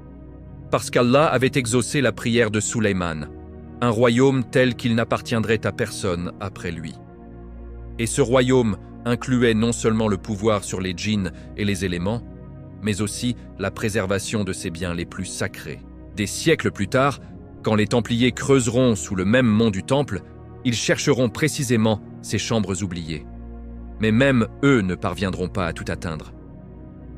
Parce qu'Allah avait exaucé la prière de Sulaïman, un royaume tel qu'il n'appartiendrait à personne après lui. Et ce royaume incluait non seulement le pouvoir sur les djinns et les éléments, mais aussi la préservation de ses biens les plus sacrés. Des siècles plus tard, quand les Templiers creuseront sous le même mont du Temple, ils chercheront précisément ces chambres oubliées. Mais même eux ne parviendront pas à tout atteindre.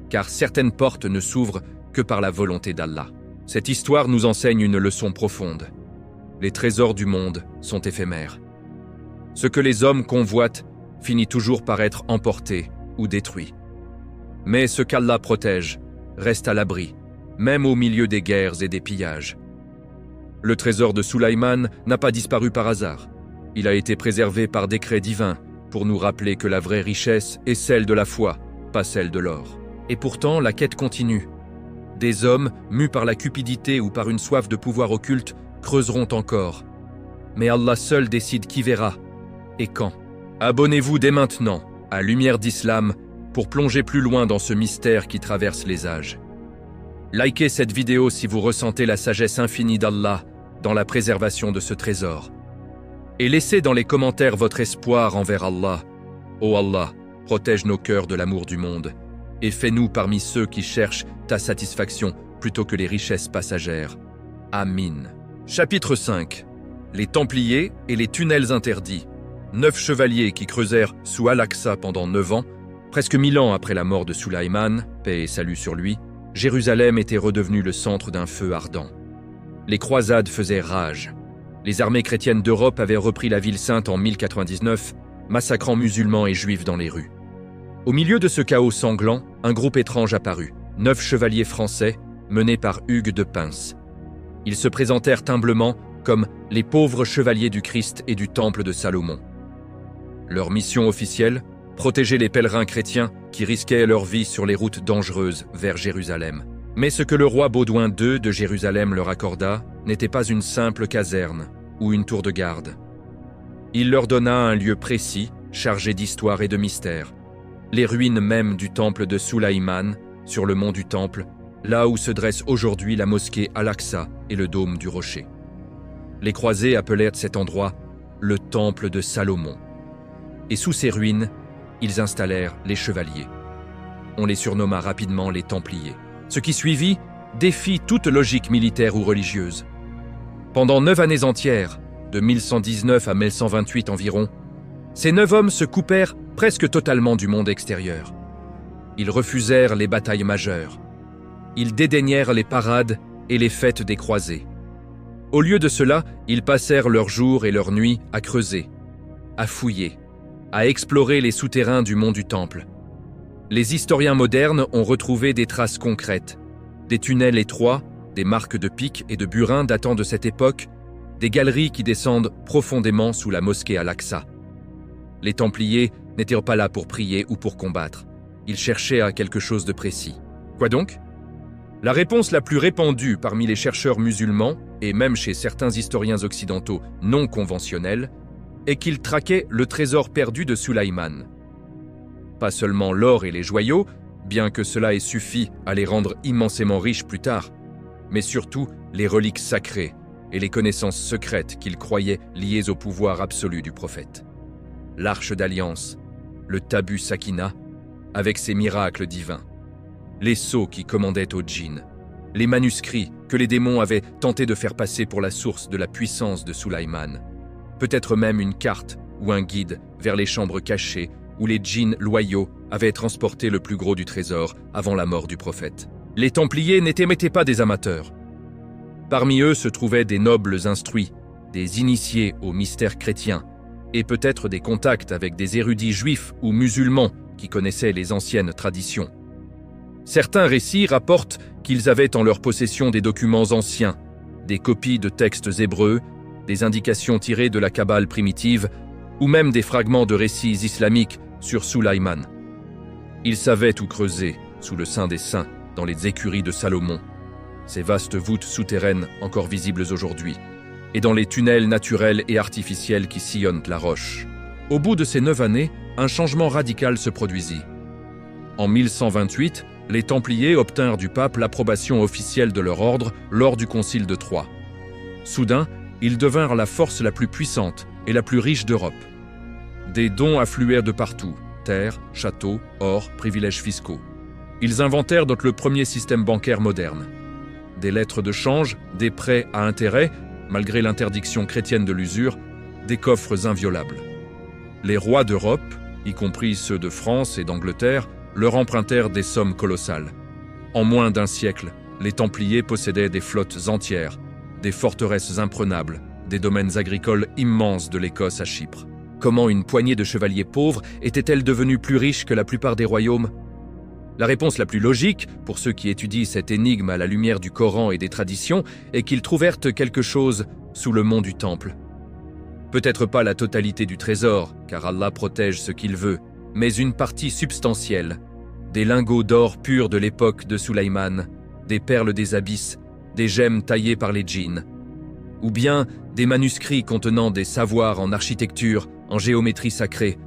Car certaines portes ne s'ouvrent que par la volonté d'Allah. Cette histoire nous enseigne une leçon profonde. Les trésors du monde sont éphémères. Ce que les hommes convoitent finit toujours par être emporté ou détruit. Mais ce qu'Allah protège reste à l'abri, même au milieu des guerres et des pillages. Le trésor de Sulaïman n'a pas disparu par hasard. Il a été préservé par décret divin pour nous rappeler que la vraie richesse est celle de la foi, pas celle de l'or. Et pourtant, la quête continue. Des hommes, mus par la cupidité ou par une soif de pouvoir occulte, creuseront encore. Mais Allah seul décide qui verra et quand. Abonnez-vous dès maintenant à Lumière d'Islam pour plonger plus loin dans ce mystère qui traverse les âges. Likez cette vidéo si vous ressentez la sagesse infinie d'Allah dans la préservation de ce trésor. Et laissez dans les commentaires votre espoir envers Allah. Ô Allah, protège nos cœurs de l'amour du monde et fais-nous parmi ceux qui cherchent ta satisfaction plutôt que les richesses passagères. Amin. Chapitre 5. Les Templiers et les tunnels interdits. 9 chevaliers qui creusèrent sous Al-Aqsa pendant 9 ans, presque 1000 ans après la mort de Sulaïman, paix et salut sur lui, Jérusalem était redevenue le centre d'un feu ardent. Les croisades faisaient rage. Les armées chrétiennes d'Europe avaient repris la ville sainte en 1099, massacrant musulmans et juifs dans les rues. Au milieu de ce chaos sanglant, un groupe étrange apparut, 9 chevaliers français, menés par Hugues de Pins. Ils se présentèrent humblement comme les pauvres chevaliers du Christ et du temple de Salomon. Leur mission officielle, protéger les pèlerins chrétiens qui risquaient leur vie sur les routes dangereuses vers Jérusalem. Mais ce que le roi Baudouin II de Jérusalem leur accorda n'était pas une simple caserne ou une tour de garde. Il leur donna un lieu précis, chargé d'histoire et de mystère, les ruines même du temple de Sulaïman, sur le mont du Temple, là où se dresse aujourd'hui la mosquée Al-Aqsa et le dôme du Rocher. Les croisés appelèrent cet endroit le temple de Salomon. Et sous ces ruines, ils installèrent les chevaliers. On les surnomma rapidement les Templiers. Ce qui suivit défie toute logique militaire ou religieuse. Pendant 9 années entières, de 1119 à 1128 environ, ces 9 hommes se coupèrent presque totalement du monde extérieur. Ils refusèrent les batailles majeures. Ils dédaignèrent les parades et les fêtes des croisés. Au lieu de cela, ils passèrent leurs jours et leurs nuits à creuser, à fouiller, à explorer les souterrains du mont du Temple. Les historiens modernes ont retrouvé des traces concrètes, des tunnels étroits, des marques de pics et de burins datant de cette époque, des galeries qui descendent profondément sous la mosquée Al-Aqsa. Les Templiers n'étaient pas là pour prier ou pour combattre. Ils cherchaient à quelque chose de précis. Quoi donc ? La réponse la plus répandue parmi les chercheurs musulmans, et même chez certains historiens occidentaux non conventionnels, est qu'ils traquaient le trésor perdu de Sulaïman. Pas seulement l'or et les joyaux, bien que cela ait suffi à les rendre immensément riches plus tard, mais surtout les reliques sacrées et les connaissances secrètes qu'ils croyaient liées au pouvoir absolu du prophète. L'arche d'alliance, le tabu Sakina, avec ses miracles divins, les sceaux qui commandaient aux djinns, les manuscrits que les démons avaient tenté de faire passer pour la source de la puissance de Sulaïman, peut-être même une carte ou un guide vers les chambres cachées où les djinns loyaux avaient transporté le plus gros du trésor avant la mort du prophète. Les Templiers n'étaient pas des amateurs. Parmi eux se trouvaient des nobles instruits, des initiés aux mystères chrétiens, et peut-être des contacts avec des érudits juifs ou musulmans qui connaissaient les anciennes traditions. Certains récits rapportent qu'ils avaient en leur possession des documents anciens, des copies de textes hébreux, des indications tirées de la Kabbale primitive, ou même des fragments de récits islamiques sur Sulaïman. Ils savaient où creuser, sous le Saint des Saints, dans les écuries de Salomon, ces vastes voûtes souterraines encore visibles aujourd'hui, et dans les tunnels naturels et artificiels qui sillonnent la roche. Au bout de ces 9 années, un changement radical se produisit. En 1128, les Templiers obtinrent du pape l'approbation officielle de leur ordre lors du concile de Troyes. Soudain, ils devinrent la force la plus puissante et la plus riche d'Europe. Des dons affluèrent de partout, terres, châteaux, or, privilèges fiscaux. Ils inventèrent donc le premier système bancaire moderne. Des lettres de change, des prêts à intérêt, malgré l'interdiction chrétienne de l'usure, des coffres inviolables. Les rois d'Europe, y compris ceux de France et d'Angleterre, leur empruntèrent des sommes colossales. En moins d'un siècle, les Templiers possédaient des flottes entières, des forteresses imprenables, des domaines agricoles immenses de l'Écosse à Chypre. Comment une poignée de chevaliers pauvres était-elle devenue plus riche que la plupart des royaumes ? La réponse la plus logique, pour ceux qui étudient cette énigme à la lumière du Coran et des traditions, est qu'ils trouvèrent quelque chose sous le mont du Temple. Peut-être pas la totalité du trésor, car Allah protège ce qu'il veut, mais une partie substantielle, des lingots d'or purs de l'époque de Sulaïman, des perles des abysses, des gemmes taillées par les djinns, ou bien des manuscrits contenant des savoirs en architecture, en géométrie sacrée,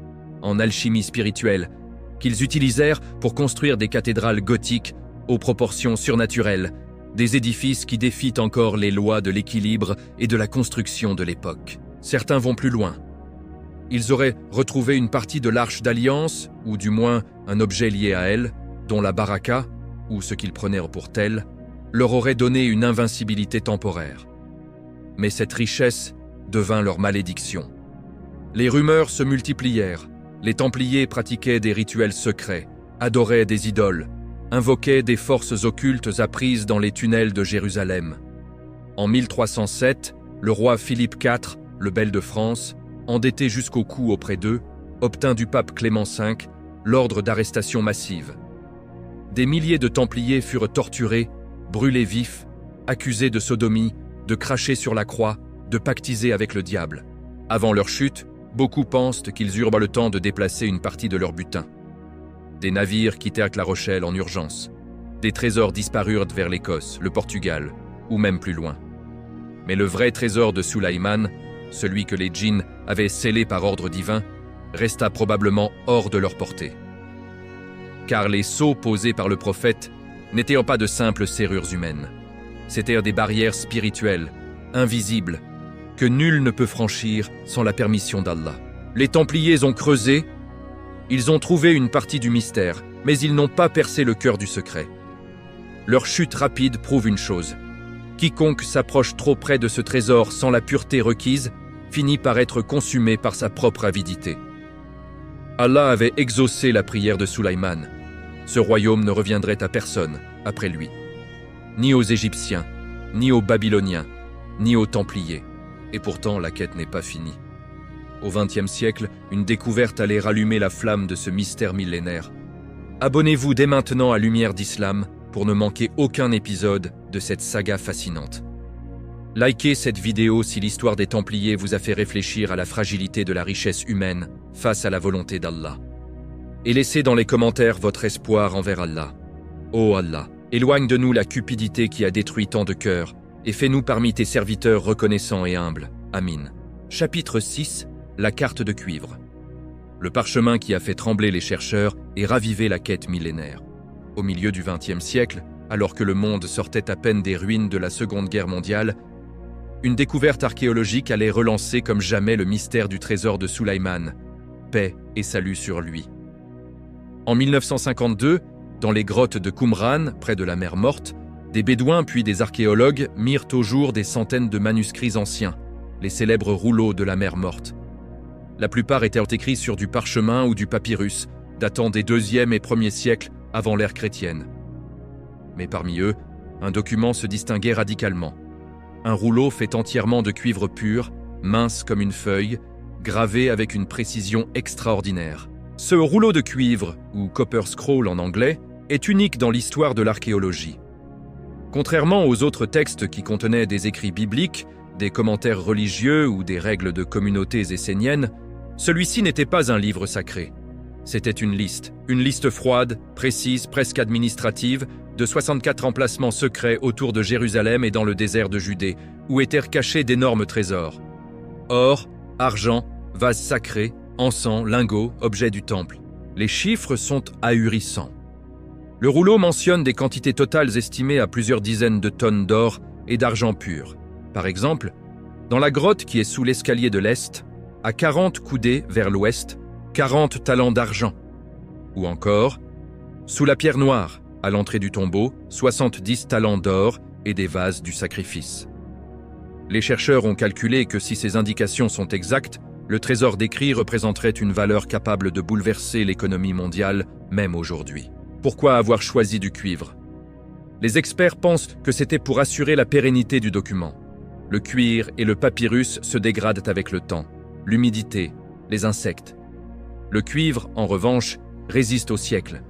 en alchimie spirituelle, qu'ils utilisèrent pour construire des cathédrales gothiques aux proportions surnaturelles, des édifices qui défient encore les lois de l'équilibre et de la construction de l'époque. Certains vont plus loin. Ils auraient retrouvé une partie de l'arche d'alliance, ou du moins un objet lié à elle, dont la baraka, ou ce qu'ils prenaient pour tel, leur aurait donné une invincibilité temporaire. Mais cette richesse devint leur malédiction. Les rumeurs se multiplièrent. Les Templiers pratiquaient des rituels secrets, adoraient des idoles, invoquaient des forces occultes apprises dans les tunnels de Jérusalem. En 1307, le roi Philippe IV, le Bel de France, endetté jusqu'au cou auprès d'eux, obtint du pape Clément V l'ordre d'arrestation massive. Des milliers de Templiers furent torturés, brûlés vifs, accusés de sodomie, de cracher sur la croix, de pactiser avec le diable. Avant leur chute, beaucoup pensent qu'ils eurent le temps de déplacer une partie de leur butin. Des navires quittèrent La Rochelle en urgence. Des trésors disparurent vers l'Écosse, le Portugal, ou même plus loin. Mais le vrai trésor de Sulaïman, celui que les djinns avaient scellé par ordre divin, resta probablement hors de leur portée. Car les sceaux posés par le prophète n'étaient pas de simples serrures humaines. C'étaient des barrières spirituelles, invisibles, que nul ne peut franchir sans la permission d'Allah. Les Templiers ont creusé, ils ont trouvé une partie du mystère, mais ils n'ont pas percé le cœur du secret. Leur chute rapide prouve une chose. Quiconque s'approche trop près de ce trésor sans la pureté requise finit par être consumé par sa propre avidité. Allah avait exaucé la prière de Sulaïman. Ce royaume ne reviendrait à personne après lui. Ni aux Égyptiens, ni aux Babyloniens, ni aux Templiers. Et pourtant, la quête n'est pas finie. Au XXe siècle, une découverte allait rallumer la flamme de ce mystère millénaire. Abonnez-vous dès maintenant à Lumière d'Islam pour ne manquer aucun épisode de cette saga fascinante. Likez cette vidéo si l'histoire des Templiers vous a fait réfléchir à la fragilité de la richesse humaine face à la volonté d'Allah. Et laissez dans les commentaires votre espoir envers Allah. Ô Allah, éloigne de nous la cupidité qui a détruit tant de cœurs et fais-nous parmi tes serviteurs reconnaissants et humbles. Amin. Chapitre 6. La carte de cuivre. Le parchemin qui a fait trembler les chercheurs et raviver la quête millénaire. Au milieu du XXe siècle, alors que le monde sortait à peine des ruines de la Seconde Guerre mondiale, une découverte archéologique allait relancer comme jamais le mystère du trésor de Sulaïman. Paix et salut sur lui. En 1952, dans les grottes de Qumran, près de la mer Morte, des Bédouins puis des archéologues mirent au jour des centaines de manuscrits anciens, les célèbres rouleaux de la mer Morte. La plupart étaient écrits sur du parchemin ou du papyrus, datant des 2e et 1er siècles avant l'ère chrétienne. Mais parmi eux, un document se distinguait radicalement. Un rouleau fait entièrement de cuivre pur, mince comme une feuille, gravé avec une précision extraordinaire. Ce rouleau de cuivre, ou copper scroll en anglais, est unique dans l'histoire de l'archéologie. Contrairement aux autres textes qui contenaient des écrits bibliques, des commentaires religieux ou des règles de communautés esséniennes, celui-ci n'était pas un livre sacré. C'était une liste froide, précise, presque administrative, de 64 emplacements secrets autour de Jérusalem et dans le désert de Judée, où étaient cachés d'énormes trésors. Or, argent, vases sacrés, encens, lingots, objets du temple. Les chiffres sont ahurissants. Le rouleau mentionne des quantités totales estimées à plusieurs dizaines de tonnes d'or et d'argent pur. Par exemple, dans la grotte qui est sous l'escalier de l'Est, à 40 coudées vers l'Ouest, 40 talents d'argent. Ou encore, sous la pierre noire, à l'entrée du tombeau, 70 talents d'or et des vases du sacrifice. Les chercheurs ont calculé que si ces indications sont exactes, le trésor décrit représenterait une valeur capable de bouleverser l'économie mondiale, même aujourd'hui. Pourquoi avoir choisi du cuivre? Les experts pensent que c'était pour assurer la pérennité du document. Le cuir et le papyrus se dégradent avec le temps, l'humidité, les insectes. Le cuivre, en revanche, résiste au siècle.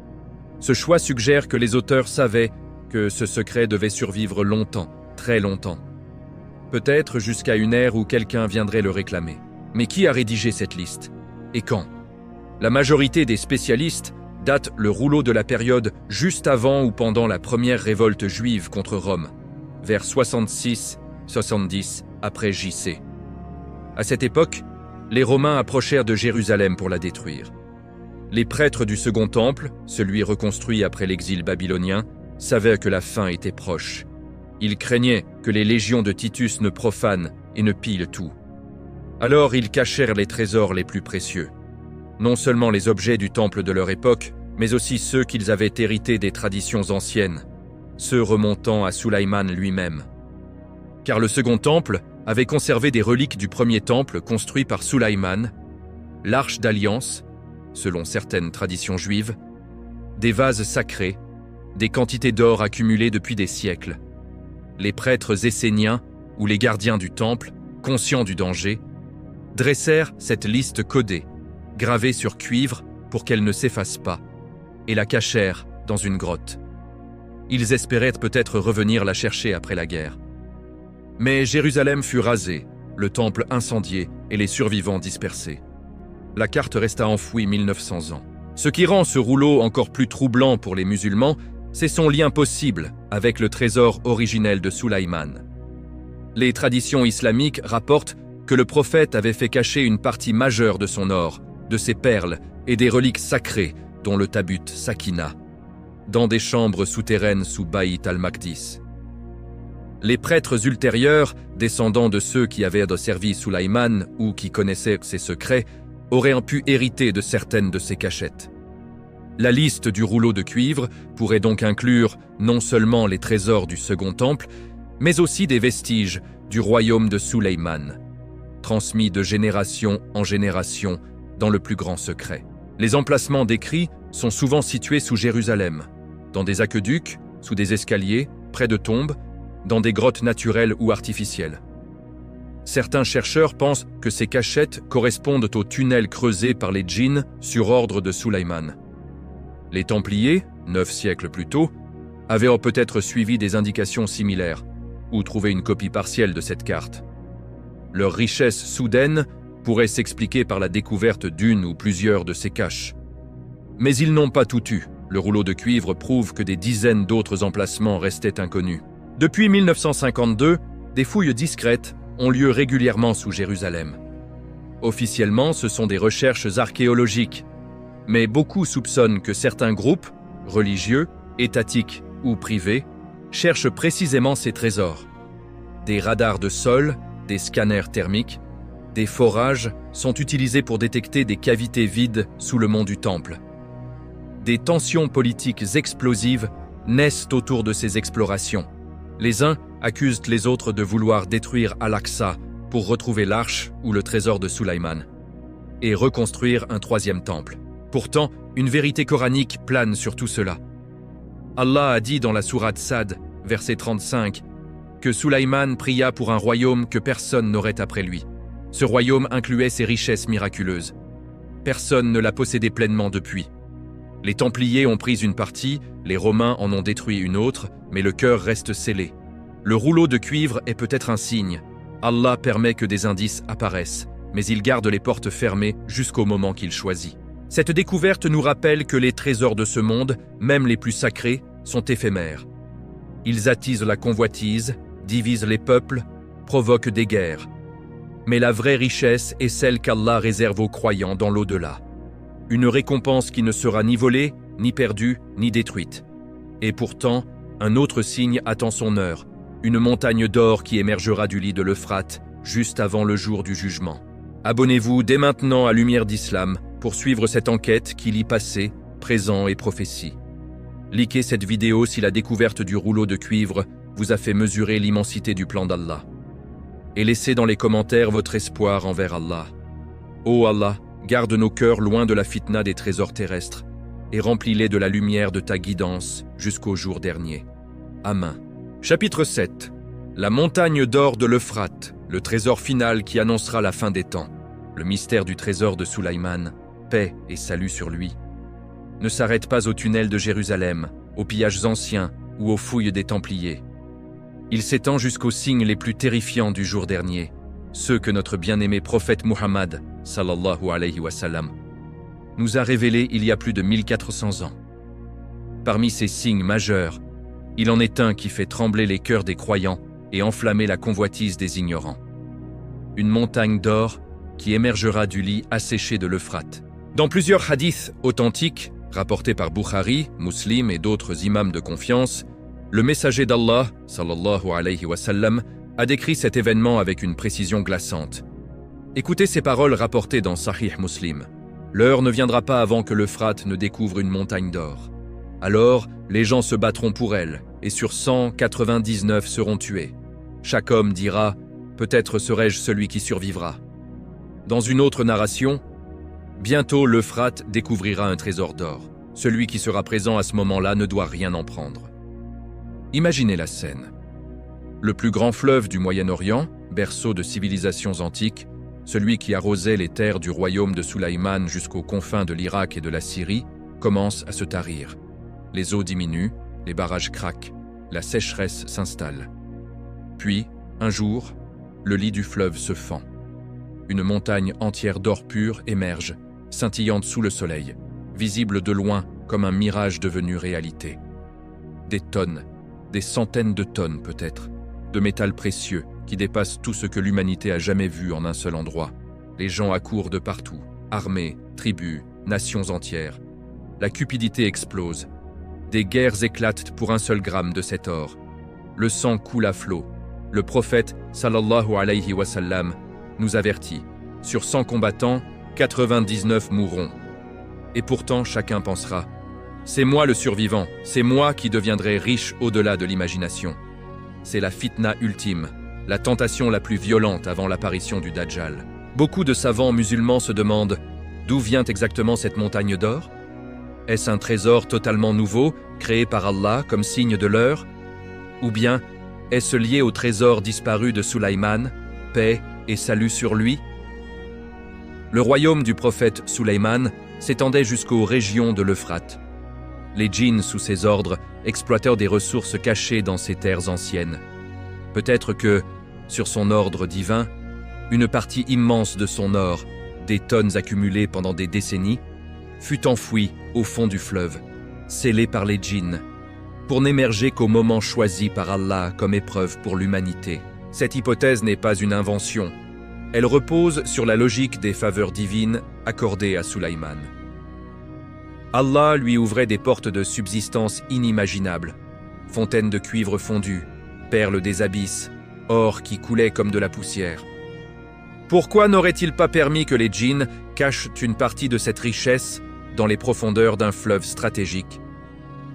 Ce choix suggère que les auteurs savaient que ce secret devait survivre longtemps, très longtemps. Peut-être jusqu'à une ère où quelqu'un viendrait le réclamer. Mais qui a rédigé cette liste? Et quand? La majorité des spécialistes datent le rouleau de la période juste avant ou pendant la première révolte juive contre Rome, vers 66-70 après J.C. À cette époque, les Romains approchèrent de Jérusalem pour la détruire. Les prêtres du Second Temple, celui reconstruit après l'exil babylonien, savaient que la fin était proche. Ils craignaient que les légions de Titus ne profanent et ne pillent tout. Alors ils cachèrent les trésors les plus précieux. Non seulement les objets du temple de leur époque, mais aussi ceux qu'ils avaient hérités des traditions anciennes, ceux remontant à Sulaïman lui-même. Car le Second Temple avait conservé des reliques du premier temple construit par Sulaïman, l'arche d'alliance, selon certaines traditions juives, des vases sacrés, des quantités d'or accumulées depuis des siècles. Les prêtres esséniens ou les gardiens du temple, conscients du danger, dressèrent cette liste codée, gravée sur cuivre pour qu'elle ne s'efface pas, et la cachèrent dans une grotte. Ils espéraient peut-être revenir la chercher après la guerre. Mais Jérusalem fut rasée, le temple incendié et les survivants dispersés. La carte resta enfouie 1900 ans. Ce qui rend ce rouleau encore plus troublant pour les musulmans, c'est son lien possible avec le trésor originel de Sulaïman. Les traditions islamiques rapportent que le prophète avait fait cacher une partie majeure de son or, de ses perles et des reliques sacrées, dont le tabut Sakina, dans des chambres souterraines sous Baït al-Maqdis. Les prêtres ultérieurs, descendants de ceux qui avaient servi Sulaïman ou qui connaissaient ses secrets, auraient pu hériter de certaines de ces cachettes. La liste du rouleau de cuivre pourrait donc inclure non seulement les trésors du Second Temple, mais aussi des vestiges du royaume de Sulaïman. transmis de génération en génération dans le plus grand secret. Les emplacements décrits sont souvent situés sous Jérusalem, dans des aqueducs, sous des escaliers, près de tombes, dans des grottes naturelles ou artificielles. Certains chercheurs pensent que ces cachettes correspondent aux tunnels creusés par les djinns sur ordre de Sulayman. Les Templiers, 9 siècles plus tôt, avaient peut-être suivi des indications similaires ou trouvé une copie partielle de cette carte. Leur richesse soudaine pourrait s'expliquer par la découverte d'une ou plusieurs de ces caches. Mais ils n'ont pas tout eu. Le rouleau de cuivre prouve que des dizaines d'autres emplacements restaient inconnus. Depuis 1952, des fouilles discrètes ont lieu régulièrement sous Jérusalem. Officiellement, ce sont des recherches archéologiques, mais beaucoup soupçonnent que certains groupes, religieux, étatiques ou privés, cherchent précisément ces trésors. Des radars de sol, des scanners thermiques, des forages sont utilisés pour détecter des cavités vides sous le mont du Temple. Des tensions politiques explosives naissent autour de ces explorations. Les uns accusent les autres de vouloir détruire Al-Aqsa pour retrouver l'arche ou le trésor de Sulayman et reconstruire un troisième temple. Pourtant, une vérité coranique plane sur tout cela. Allah a dit dans la sourate Sad, verset 35, que Sulayman pria pour un royaume que personne n'aurait après lui. Ce royaume incluait ses richesses miraculeuses. Personne ne l'a possédé pleinement depuis. Les Templiers ont pris une partie, les Romains en ont détruit une autre, mais le cœur reste scellé. Le rouleau de cuivre est peut-être un signe. Allah permet que des indices apparaissent, mais il garde les portes fermées jusqu'au moment qu'il choisit. Cette découverte nous rappelle que les trésors de ce monde, même les plus sacrés, sont éphémères. Ils attisent la convoitise, divisent les peuples, provoquent des guerres. Mais la vraie richesse est celle qu'Allah réserve aux croyants dans l'au-delà. Une récompense qui ne sera ni volée, ni perdue, ni détruite. Et pourtant, un autre signe attend son heure, une montagne d'or qui émergera du lit de l'Euphrate, juste avant le jour du jugement. Abonnez-vous dès maintenant à Lumière d'Islam pour suivre cette enquête qui lie passé, présent et prophétie. Likez cette vidéo si la découverte du rouleau de cuivre vous a fait mesurer l'immensité du plan d'Allah. Et laissez dans les commentaires votre espoir envers Allah. Ô Allah, garde nos cœurs loin de la fitna des trésors terrestres et remplis-les de la lumière de ta guidance jusqu'au jour dernier. Amen. Chapitre 7. La montagne d'or de l'Euphrate, le trésor final qui annoncera la fin des temps. Le mystère du trésor de Sulayman, paix et salut sur lui, ne s'arrête pas au tunnel de Jérusalem, aux pillages anciens ou aux fouilles des Templiers. Il s'étend jusqu'aux signes les plus terrifiants du jour dernier, ceux que notre bien-aimé prophète Muhammad, sallallahu alayhi wa sallam, nous a révélés il y a plus de 1400 ans. Parmi ces signes majeurs, il en est un qui fait trembler les cœurs des croyants et enflammer la convoitise des ignorants. Une montagne d'or qui émergera du lit asséché de l'Euphrate. Dans plusieurs hadiths authentiques, rapportés par Bukhari, Muslim et d'autres imams de confiance, le messager d'Allah, sallallahu alayhi wa sallam, a décrit cet événement avec une précision glaçante. Écoutez ces paroles rapportées dans Sahih Muslim. L'heure ne viendra pas avant que l'Euphrate ne découvre une montagne d'or. Alors, les gens se battront pour elle, et sur 199 seront tués. Chaque homme dira « Peut-être serai-je celui qui survivra ». Dans une autre narration, bientôt l'Euphrate découvrira un trésor d'or. Celui qui sera présent à ce moment-là ne doit rien en prendre. Imaginez la scène. Le plus grand fleuve du Moyen-Orient, berceau de civilisations antiques, celui qui arrosait les terres du royaume de Sulayman jusqu'aux confins de l'Irak et de la Syrie, commence à se tarir. Les eaux diminuent, les barrages craquent, la sécheresse s'installe. Puis, un jour, le lit du fleuve se fend. Une montagne entière d'or pur émerge, scintillante sous le soleil, visible de loin comme un mirage devenu réalité. Des tonnes, des centaines de tonnes peut-être, de métal précieux qui dépassent tout ce que l'humanité a jamais vu en un seul endroit. Les gens accourent de partout, armées, tribus, nations entières. La cupidité explose. Des guerres éclatent pour un seul gramme de cet or. Le sang coule à flot. Le prophète, sallallahu alayhi wa sallam, nous avertit. Sur 100 combattants, 99 mourront. Et pourtant, chacun pensera « C'est moi le survivant, c'est moi qui deviendrai riche au-delà de l'imagination. » C'est la fitna ultime, la tentation la plus violente avant l'apparition du Dajjal. Beaucoup de savants musulmans se demandent d'où vient exactement cette montagne d'or? Est-ce un trésor totalement nouveau, créé par Allah comme signe de l'heure? Ou bien est-ce lié au trésor disparu de Sulayman, paix et salut sur lui? Le royaume du prophète Sulayman s'étendait jusqu'aux régions de l'Euphrate. Les djinns sous ses ordres exploitèrent des ressources cachées dans ces terres anciennes. Peut-être que, sur son ordre divin, une partie immense de son or, des tonnes accumulées pendant des décennies, fut enfouie au fond du fleuve, scellée par les djinns, pour n'émerger qu'au moment choisi par Allah comme épreuve pour l'humanité. Cette hypothèse n'est pas une invention. Elle repose sur la logique des faveurs divines accordées à Sulayman. Allah lui ouvrait des portes de subsistance inimaginables, fontaines de cuivre fondu, perles des abysses, or qui coulait comme de la poussière. Pourquoi n'aurait-il pas permis que les djinns cachent une partie de cette richesse dans les profondeurs d'un fleuve stratégique,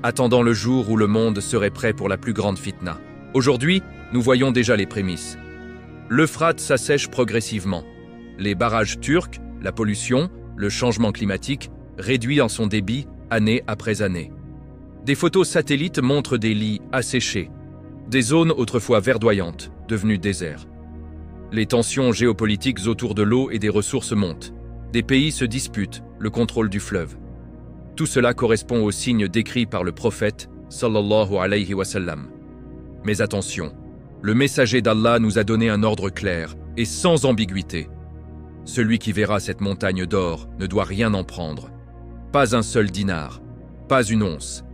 attendant le jour où le monde serait prêt pour la plus grande fitna? Aujourd'hui, nous voyons déjà les prémices. L'Euphrate s'assèche progressivement. Les barrages turcs, la pollution, le changement climatique réduit en son débit année après année. Des photos satellites montrent des lits asséchés, des zones autrefois verdoyantes, devenues déserts. Les tensions géopolitiques autour de l'eau et des ressources montent. Des pays se disputent le contrôle du fleuve. Tout cela correspond aux signes décrits par le prophète, sallallahu alayhi wa sallam. Mais attention, le messager d'Allah nous a donné un ordre clair et sans ambiguïté. Celui qui verra cette montagne d'or ne doit rien en prendre. Pas un seul dinar, pas une once.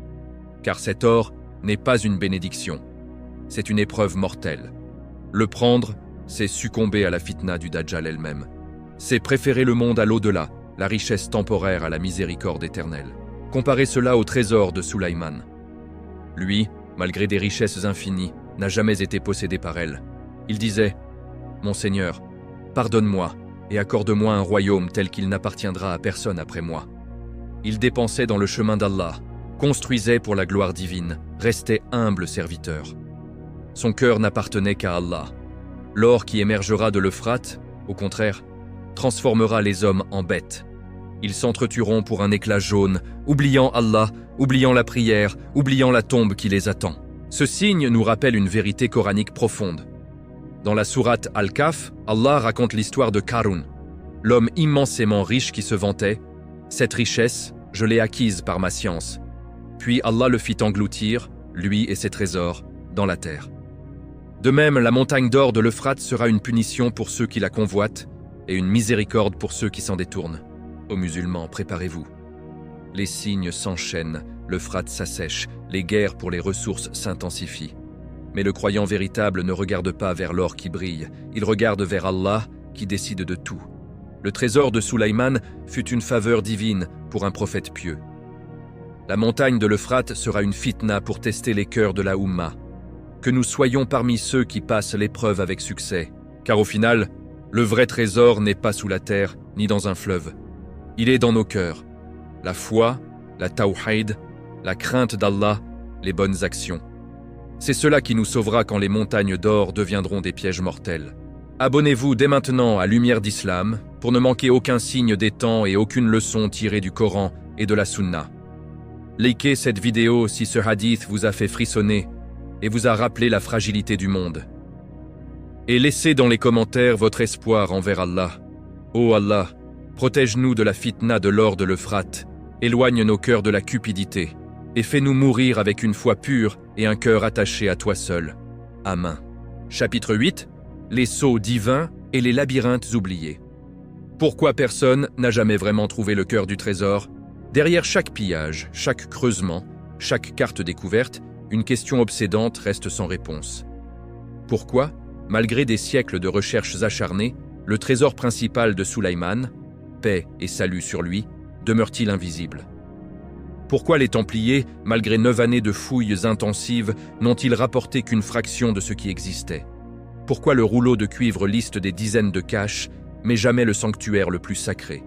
Car cet or n'est pas une bénédiction. C'est une épreuve mortelle. Le prendre, c'est succomber à la fitna du Dajjal elle-même. C'est préférer le monde à l'au-delà, la richesse temporaire à la miséricorde éternelle. Comparez cela au trésor de Sulayman. Lui, malgré des richesses infinies, n'a jamais été possédé par elle. Il disait « Mon Seigneur, pardonne-moi et accorde-moi un royaume tel qu'il n'appartiendra à personne après moi. » Il dépensait dans le chemin d'Allah, construisait pour la gloire divine, restait humble serviteur. Son cœur n'appartenait qu'à Allah. L'or qui émergera de l'Euphrate, au contraire, transformera les hommes en bêtes. Ils s'entretueront pour un éclat jaune, oubliant Allah, oubliant la prière, oubliant la tombe qui les attend. Ce signe nous rappelle une vérité coranique profonde. Dans la sourate Al-Kahf, Allah raconte l'histoire de Qarun, l'homme immensément riche qui se vantait « Cette richesse, je l'ai acquise par ma science. » Puis Allah le fit engloutir, lui et ses trésors, dans la terre. De même, la montagne d'or de l'Euphrate sera une punition pour ceux qui la convoitent et une miséricorde pour ceux qui s'en détournent. Ô musulmans, préparez-vous. Les signes s'enchaînent, l'Euphrate s'assèche, les guerres pour les ressources s'intensifient. Mais le croyant véritable ne regarde pas vers l'or qui brille, il regarde vers Allah qui décide de tout. Le trésor de Sulayman fut une faveur divine pour un prophète pieux. La montagne de l'Euphrate sera une fitna pour tester les cœurs de la Oumma. Que nous soyons parmi ceux qui passent l'épreuve avec succès, car au final, le vrai trésor n'est pas sous la terre ni dans un fleuve. Il est dans nos cœurs. La foi, la tawhid, la crainte d'Allah, les bonnes actions. C'est cela qui nous sauvera quand les montagnes d'or deviendront des pièges mortels. Abonnez-vous dès maintenant à Lumière d'Islam pour ne manquer aucun signe des temps et aucune leçon tirée du Coran et de la Sunna. Likez cette vidéo si ce hadith vous a fait frissonner et vous a rappelé la fragilité du monde. Et laissez dans les commentaires votre espoir envers Allah. Ô Allah, protège-nous de la fitna de l'or de l'Euphrate, éloigne nos cœurs de la cupidité, et fais-nous mourir avec une foi pure et un cœur attaché à toi seul. Amen. Chapitre 8. Les sceaux divins et les labyrinthes oubliés. Pourquoi personne n'a jamais vraiment trouvé le cœur du trésor? Derrière chaque pillage, chaque creusement, chaque carte découverte, une question obsédante reste sans réponse. Pourquoi, malgré des siècles de recherches acharnées, le trésor principal de Sulayman, paix et salut sur lui, demeure-t-il invisible? Pourquoi les Templiers, malgré 9 années de fouilles intensives, n'ont-ils rapporté qu'une fraction de ce qui existait? Pourquoi le rouleau de cuivre liste des dizaines de caches, mais jamais le sanctuaire le plus sacré?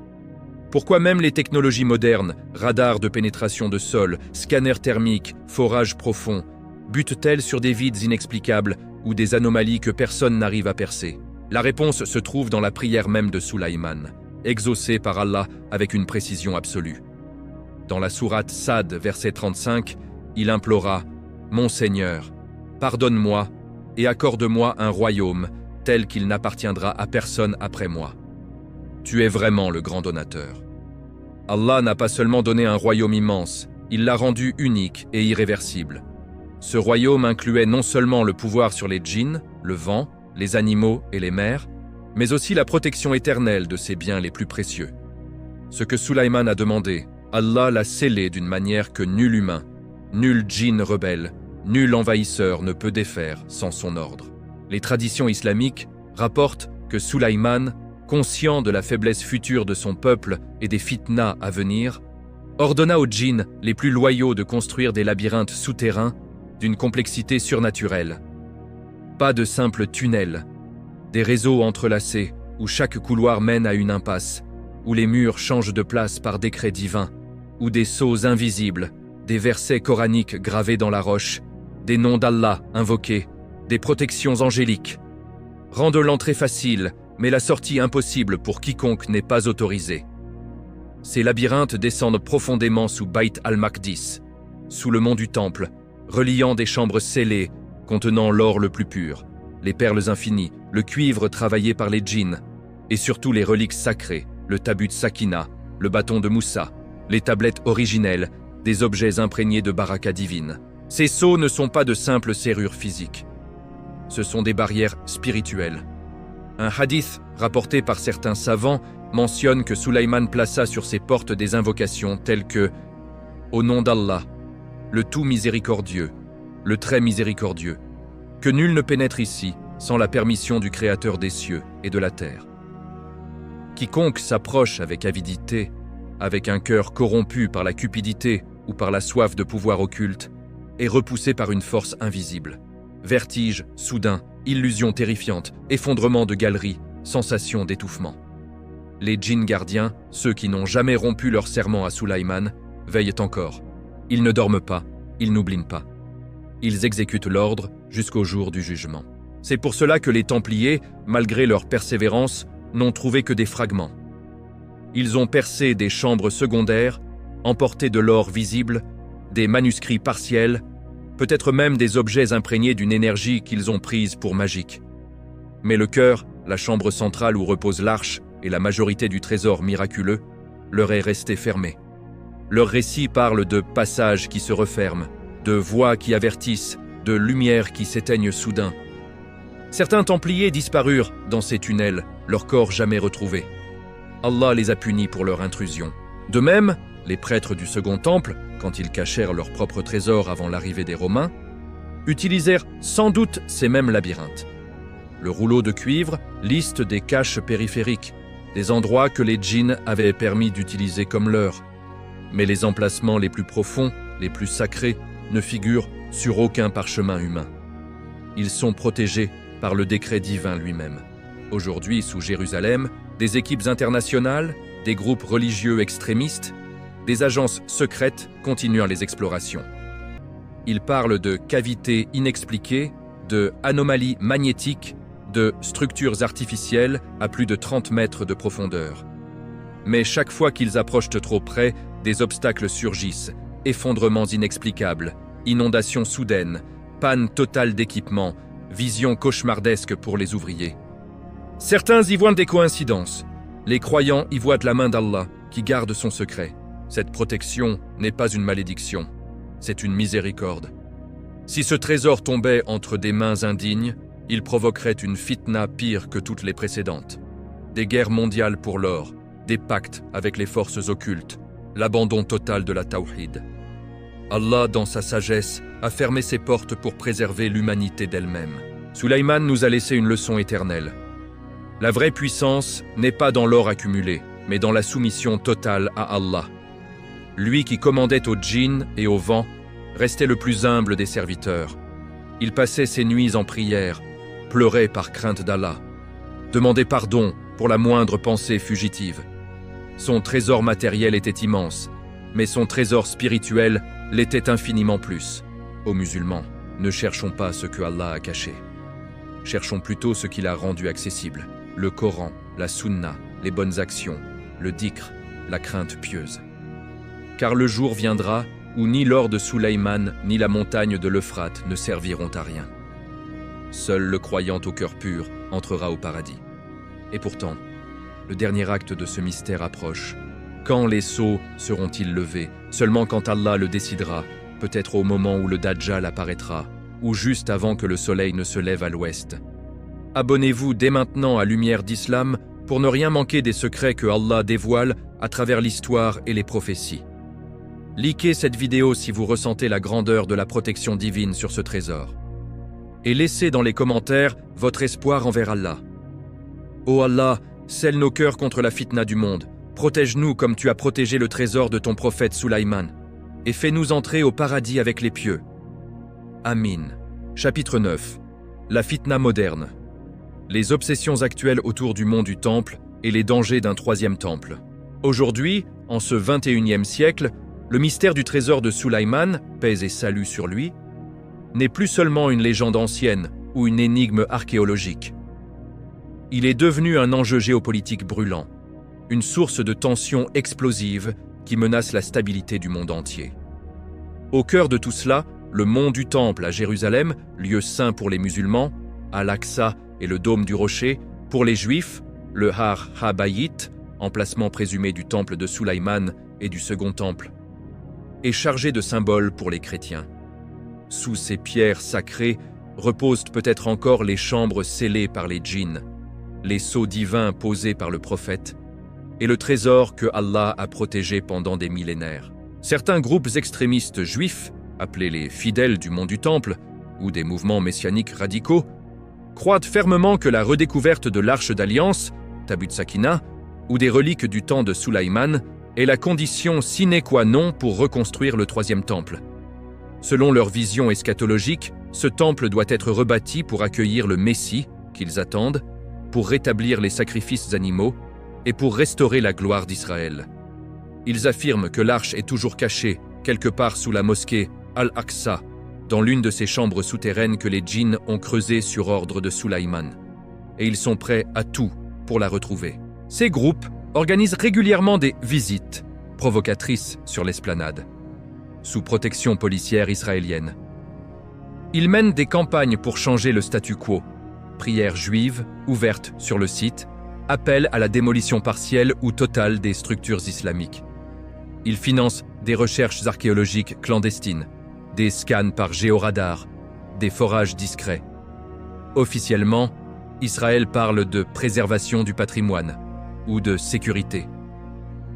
Pourquoi même les technologies modernes, radars de pénétration de sol, scanners thermiques, forages profonds, butent-elles sur des vides inexplicables ou des anomalies que personne n'arrive à percer? La réponse se trouve dans la prière même de Sulaïman, exaucée par Allah avec une précision absolue. Dans la sourate Sad, verset 35, il implora « Mon Seigneur, pardonne-moi et accorde-moi un royaume tel qu'il n'appartiendra à personne après moi. Tu es vraiment le grand donateur. » Allah n'a pas seulement donné un royaume immense, il l'a rendu unique et irréversible. Ce royaume incluait non seulement le pouvoir sur les djinns, le vent, les animaux et les mers, mais aussi la protection éternelle de ses biens les plus précieux. Ce que Sulaïman a demandé, Allah l'a scellé d'une manière que nul humain, nul djinn rebelle, nul envahisseur ne peut défaire sans son ordre. Les traditions islamiques rapportent que Sulaïman, conscient de la faiblesse future de son peuple et des fitnas à venir, ordonna aux djinns les plus loyaux de construire des labyrinthes souterrains d'une complexité surnaturelle. Pas de simples tunnels, des réseaux entrelacés où chaque couloir mène à une impasse, où les murs changent de place par décret divin, où des sceaux invisibles, des versets coraniques gravés dans la roche, des noms d'Allah invoqués, des protections angéliques, rendent l'entrée facile, mais la sortie impossible pour quiconque n'est pas autorisé. Ces labyrinthes descendent profondément sous Bayt al-Maqdis, sous le mont du Temple, reliant des chambres scellées contenant l'or le plus pur, les perles infinies, le cuivre travaillé par les djinns, et surtout les reliques sacrées, le tabut Sakina, le bâton de Moussa, les tablettes originelles, des objets imprégnés de baraka divine. Ces sceaux ne sont pas de simples serrures physiques. Ce sont des barrières spirituelles. Un hadith rapporté par certains savants mentionne que Sulaïman plaça sur ses portes des invocations telles que « Au nom d'Allah, le tout miséricordieux, le très miséricordieux, que nul ne pénètre ici sans la permission du Créateur des cieux et de la terre. Quiconque s'approche avec avidité, avec un cœur corrompu par la cupidité ou par la soif de pouvoir occulte, est repoussé par une force invisible. Vertige, soudain, illusion terrifiante, effondrement de galeries, sensation d'étouffement. Les djinns gardiens, ceux qui n'ont jamais rompu leur serment à Sulaïman, veillent encore. Ils ne dorment pas, ils n'oublient pas. Ils exécutent l'ordre jusqu'au jour du jugement. C'est pour cela que les Templiers, malgré leur persévérance, n'ont trouvé que des fragments. Ils ont percé des chambres secondaires, emporté de l'or visible, des manuscrits partiels, peut-être même des objets imprégnés d'une énergie qu'ils ont prise pour magique. Mais le cœur, la chambre centrale où repose l'arche et la majorité du trésor miraculeux, leur est resté fermé. Leur récit parle de passages qui se referment, de voix qui avertissent, de lumières qui s'éteignent soudain. Certains Templiers disparurent dans ces tunnels, leur corps jamais retrouvé. Allah les a punis pour leur intrusion. De même, les prêtres du Second Temple, quand ils cachèrent leur propre trésor avant l'arrivée des Romains, utilisèrent sans doute ces mêmes labyrinthes. Le rouleau de cuivre liste des caches périphériques, des endroits que les djinns avaient permis d'utiliser comme leurs. Mais les emplacements les plus profonds, les plus sacrés, ne figurent sur aucun parchemin humain. Ils sont protégés par le décret divin lui-même. Aujourd'hui, sous Jérusalem, des équipes internationales, des groupes religieux extrémistes, des agences secrètes continuent les explorations. Ils parlent de cavités inexpliquées, de anomalies magnétiques, de structures artificielles à plus de 30 mètres de profondeur. Mais chaque fois qu'ils approchent trop près, des obstacles surgissent, effondrements inexplicables, inondations soudaines, panne totale d'équipement, vision cauchemardesque pour les ouvriers. Certains y voient des coïncidences. Les croyants y voient la main d'Allah qui garde son secret. Cette protection n'est pas une malédiction, c'est une miséricorde. Si ce trésor tombait entre des mains indignes, il provoquerait une fitna pire que toutes les précédentes. Des guerres mondiales pour l'or, des pactes avec les forces occultes, l'abandon total de la tawhid. Allah, dans sa sagesse, a fermé ses portes pour préserver l'humanité d'elle-même. Sulaïman nous a laissé une leçon éternelle. La vraie puissance n'est pas dans l'or accumulé, mais dans la soumission totale à Allah. Lui qui commandait aux djinns et au vent, restait le plus humble des serviteurs. Il passait ses nuits en prière, pleurait par crainte d'Allah, demandait pardon pour la moindre pensée fugitive. Son trésor matériel était immense, mais son trésor spirituel l'était infiniment plus. Ô musulmans, ne cherchons pas ce que Allah a caché. cherchons plutôt ce qu'il a rendu accessible. Le Coran, la Sunna, les bonnes actions, le dhikr, la crainte pieuse. Car le jour viendra où ni l'or de Sulayman ni la montagne de l'Euphrate ne serviront à rien. Seul le croyant au cœur pur entrera au paradis. Et pourtant, le dernier acte de ce mystère approche. Quand les sceaux seront-ils levés? Seulement quand Allah le décidera, peut-être au moment où le Dajjal apparaîtra, ou juste avant que le soleil ne se lève à l'ouest. Abonnez-vous dès maintenant à Lumière d'Islam pour ne rien manquer des secrets que Allah dévoile à travers l'histoire et les prophéties. Likez cette vidéo si vous ressentez la grandeur de la protection divine sur ce trésor. Et laissez dans les commentaires votre espoir envers Allah. Ô Allah, scelle nos cœurs contre la fitna du monde. Protège-nous comme tu as protégé le trésor de ton prophète Sulayman. Et fais-nous entrer au paradis avec les pieux. Amin. Chapitre 9. La fitna moderne. Les obsessions actuelles autour du mont du Temple et les dangers d'un troisième temple. Aujourd'hui, en ce 21e siècle, le mystère du trésor de Sulayman, paix et salut sur lui, n'est plus seulement une légende ancienne ou une énigme archéologique. Il est devenu un enjeu géopolitique brûlant, une source de tensions explosives qui menace la stabilité du monde entier. Au cœur de tout cela, le mont du Temple à Jérusalem, lieu saint pour les musulmans, Al-Aqsa et le dôme du rocher, pour les juifs, le Har HaBayit, emplacement présumé du temple de Sulayman et du second temple, est chargé de symboles pour les chrétiens. Sous ces pierres sacrées reposent peut-être encore les chambres scellées par les djinns, les sceaux divins posés par le prophète, et le trésor que Allah a protégé pendant des millénaires. Certains groupes extrémistes juifs, appelés les fidèles du mont du Temple, ou des mouvements messianiques radicaux, croient fermement que la redécouverte de l'Arche d'Alliance, Tabut Sakina, ou des reliques du temps de Sulayman, est la condition sine qua non pour reconstruire le troisième temple. Selon leur vision eschatologique, ce temple doit être rebâti pour accueillir le Messie, qu'ils attendent, pour rétablir les sacrifices animaux et pour restaurer la gloire d'Israël. Ils affirment que l'arche est toujours cachée, quelque part sous la mosquée Al-Aqsa, dans l'une de ces chambres souterraines que les djinns ont creusées sur ordre de Sulayman. Et ils sont prêts à tout pour la retrouver. Ces groupes organisent régulièrement des visites provocatrices sur l'esplanade, sous protection policière israélienne. Ils mènent des campagnes pour changer le statu quo, prières juives ouvertes sur le site, appel à la démolition partielle ou totale des structures islamiques. Ils financent des recherches archéologiques clandestines, des scans par géoradar, des forages discrets. Officiellement, Israël parle de préservation du patrimoine ou de sécurité.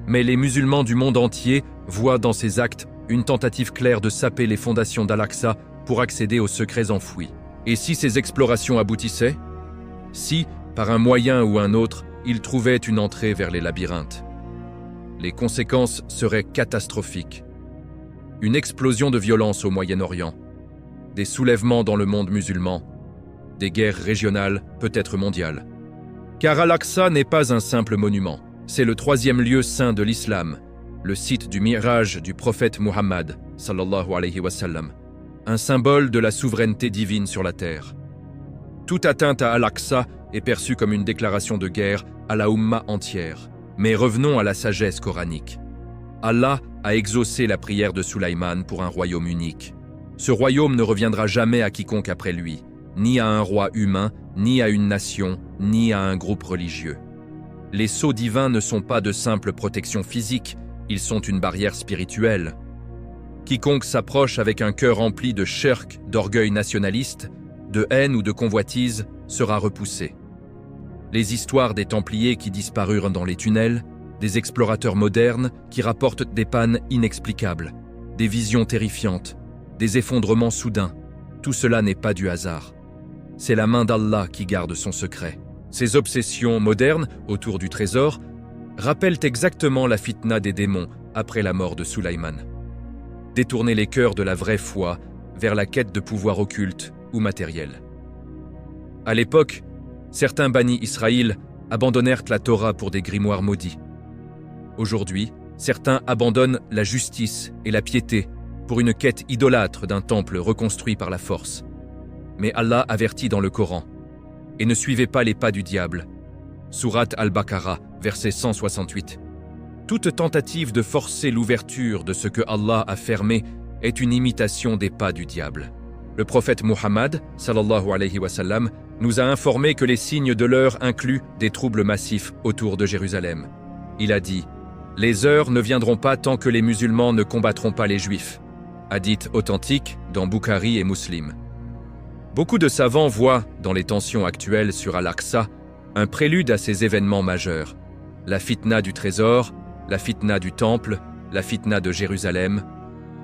Mais les musulmans du monde entier voient dans ces actes une tentative claire de saper les fondations d'Al-Aqsa pour accéder aux secrets enfouis. Et si ces explorations aboutissaient? Si, par un moyen ou un autre, ils trouvaient une entrée vers les labyrinthes? Les conséquences seraient catastrophiques. Une explosion de violence au Moyen-Orient, des soulèvements dans le monde musulman, des guerres régionales, peut-être mondiales. Car Al-Aqsa n'est pas un simple monument, c'est le troisième lieu saint de l'islam, le site du Miraj du prophète Muhammad, sallallahu alayhi wa sallam, un symbole de la souveraineté divine sur la terre. Toute atteinte à Al-Aqsa est perçue comme une déclaration de guerre à la Ummah entière. Mais revenons à la sagesse coranique. Allah a exaucé la prière de Sulayman pour un royaume unique. Ce royaume ne reviendra jamais à quiconque après lui, ni à un roi humain, ni à une nation, ni à un groupe religieux. Les sceaux divins ne sont pas de simples protections physiques, ils sont une barrière spirituelle. Quiconque s'approche avec un cœur rempli de shirk, d'orgueil nationaliste, de haine ou de convoitise, sera repoussé. Les histoires des Templiers qui disparurent dans les tunnels, des explorateurs modernes qui rapportent des pannes inexplicables, des visions terrifiantes, des effondrements soudains, tout cela n'est pas du hasard. C'est la main d'Allah qui garde son secret. Ces obsessions modernes autour du trésor rappellent exactement la fitna des démons après la mort de Sulayman. Détourner les cœurs de la vraie foi vers la quête de pouvoir occulte ou matériel. À l'époque, certains bannis Israël abandonnèrent la Torah pour des grimoires maudits. Aujourd'hui, certains abandonnent la justice et la piété pour une quête idolâtre d'un temple reconstruit par la force. Mais Allah avertit dans le Coran, et ne suivez pas les pas du diable. Sourate Al-Baqarah, verset 168. Toute tentative de forcer l'ouverture de ce que Allah a fermé est une imitation des pas du diable. Le prophète Muhammad, sallallahu alayhi wa sallam, nous a informé que les signes de l'heure incluent des troubles massifs autour de Jérusalem. Il a dit « Les heures ne viendront pas tant que les musulmans ne combattront pas les juifs ». Hadith authentique dans Bukhari et Muslim. Beaucoup de savants voient, dans les tensions actuelles sur Al-Aqsa, un prélude à ces événements majeurs. La fitna du trésor, la fitna du temple, la fitna de Jérusalem.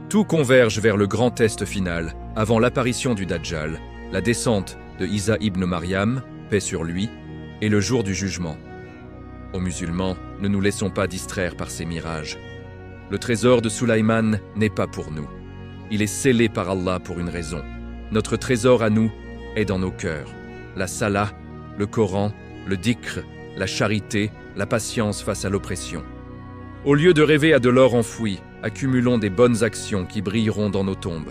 Tout converge vers le grand test final, avant l'apparition du Dajjal, la descente de Isa ibn Maryam, paix sur lui, et le jour du jugement. Aux musulmans, ne nous laissons pas distraire par ces mirages. Le trésor de Sulaïman n'est pas pour nous. Il est scellé par Allah pour une raison. Notre trésor à nous est dans nos cœurs. La salah, le Coran, le dhikr, la charité, la patience face à l'oppression. Au lieu de rêver à de l'or enfoui, accumulons des bonnes actions qui brilleront dans nos tombes.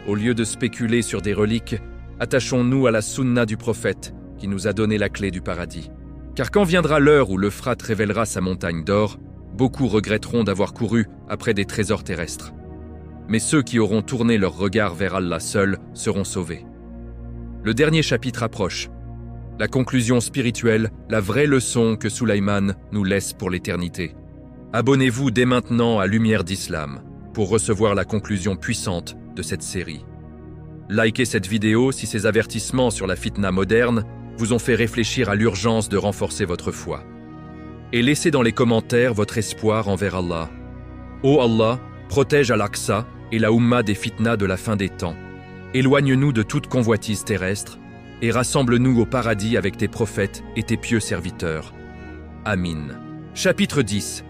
Au lieu de spéculer sur des reliques, attachons-nous à la sunna du prophète qui nous a donné la clé du paradis. Car quand viendra l'heure où l'Euphrate révélera sa montagne d'or, beaucoup regretteront d'avoir couru après des trésors terrestres. Mais ceux qui auront tourné leur regard vers Allah seul seront sauvés. Le dernier chapitre approche. La conclusion spirituelle, la vraie leçon que Sulaïman nous laisse pour l'éternité. Abonnez-vous dès maintenant à Lumière d'Islam pour recevoir la conclusion puissante de cette série. Likez cette vidéo si ces avertissements sur la fitna moderne vous ont fait réfléchir à l'urgence de renforcer votre foi. Et laissez dans les commentaires votre espoir envers Allah. Ô Allah, protège Al-Aqsa et la Oumma des fitnas de la fin des temps. Éloigne-nous de toute convoitise terrestre et rassemble-nous au paradis avec tes prophètes et tes pieux serviteurs. Amin. Chapitre 10.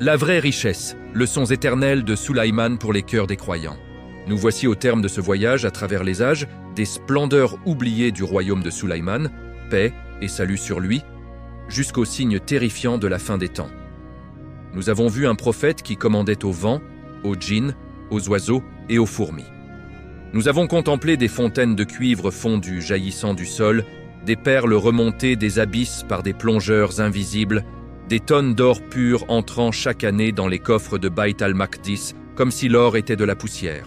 La vraie richesse, leçons éternelles de Sulaïman pour les cœurs des croyants. Nous voici au terme de ce voyage à travers les âges, des splendeurs oubliées du royaume de Sulaïman, paix et salut sur lui, jusqu'aux signes terrifiants de la fin des temps. Nous avons vu un prophète qui commandait au vent, aux djinns, aux oiseaux et aux fourmis. Nous avons contemplé des fontaines de cuivre fondu jaillissant du sol, des perles remontées des abysses par des plongeurs invisibles, des tonnes d'or pur entrant chaque année dans les coffres de Bayt al-Maqdis comme si l'or était de la poussière.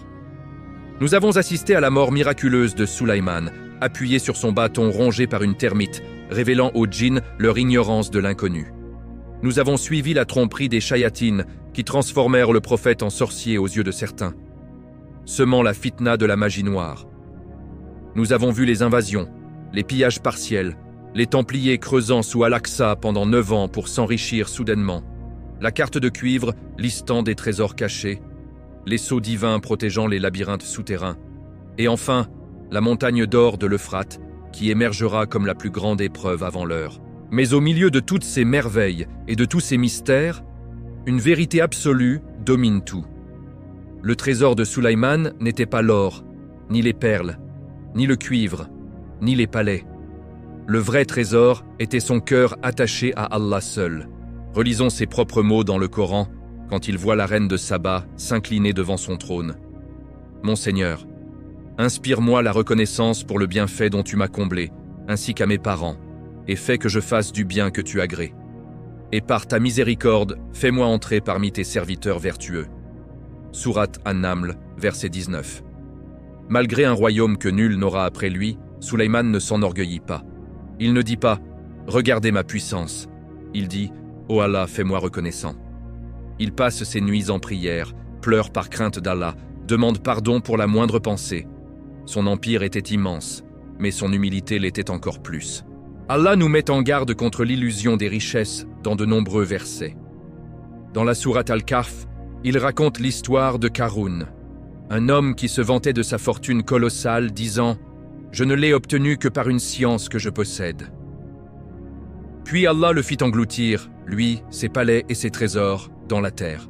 Nous avons assisté à la mort miraculeuse de Sulaïman, appuyé sur son bâton rongé par une termite, révélant aux djinns leur ignorance de l'inconnu. Nous avons suivi la tromperie des shayatines qui transformèrent le prophète en sorcier aux yeux de certains, semant la fitna de la magie noire. Nous avons vu les invasions, les pillages partiels, les Templiers creusant sous Al-Aqsa pendant 9 ans pour s'enrichir soudainement, la carte de cuivre listant des trésors cachés, les sceaux divins protégeant les labyrinthes souterrains, et enfin, la montagne d'or de l'Euphrate qui émergera comme la plus grande épreuve avant l'heure. Mais au milieu de toutes ces merveilles et de tous ces mystères, une vérité absolue domine tout. Le trésor de Sulaïman n'était pas l'or, ni les perles, ni le cuivre, ni les palais. Le vrai trésor était son cœur attaché à Allah seul. Relisons ses propres mots dans le Coran quand il voit la reine de Saba s'incliner devant son trône. « Mon Seigneur, inspire-moi la reconnaissance pour le bienfait dont tu m'as comblé, ainsi qu'à mes parents, et fais que je fasse du bien que tu agrées. Et par ta miséricorde, fais-moi entrer parmi tes serviteurs vertueux. » Sourate An-Naml, verset 19. Malgré un royaume que nul n'aura après lui, Sulaïman ne s'enorgueillit pas. Il ne dit pas « Regardez ma puissance ». Il dit « Oh Allah, fais-moi reconnaissant ». Il passe ses nuits en prière, pleure par crainte d'Allah, demande pardon pour la moindre pensée. Son empire était immense, mais son humilité l'était encore plus. Allah nous met en garde contre l'illusion des richesses dans de nombreux versets. Dans la sourate Al-Kahf, il raconte l'histoire de Qarûn, un homme qui se vantait de sa fortune colossale, disant « Je ne l'ai obtenue que par une science que je possède. » Puis Allah le fit engloutir, lui, ses palais et ses trésors, dans la terre.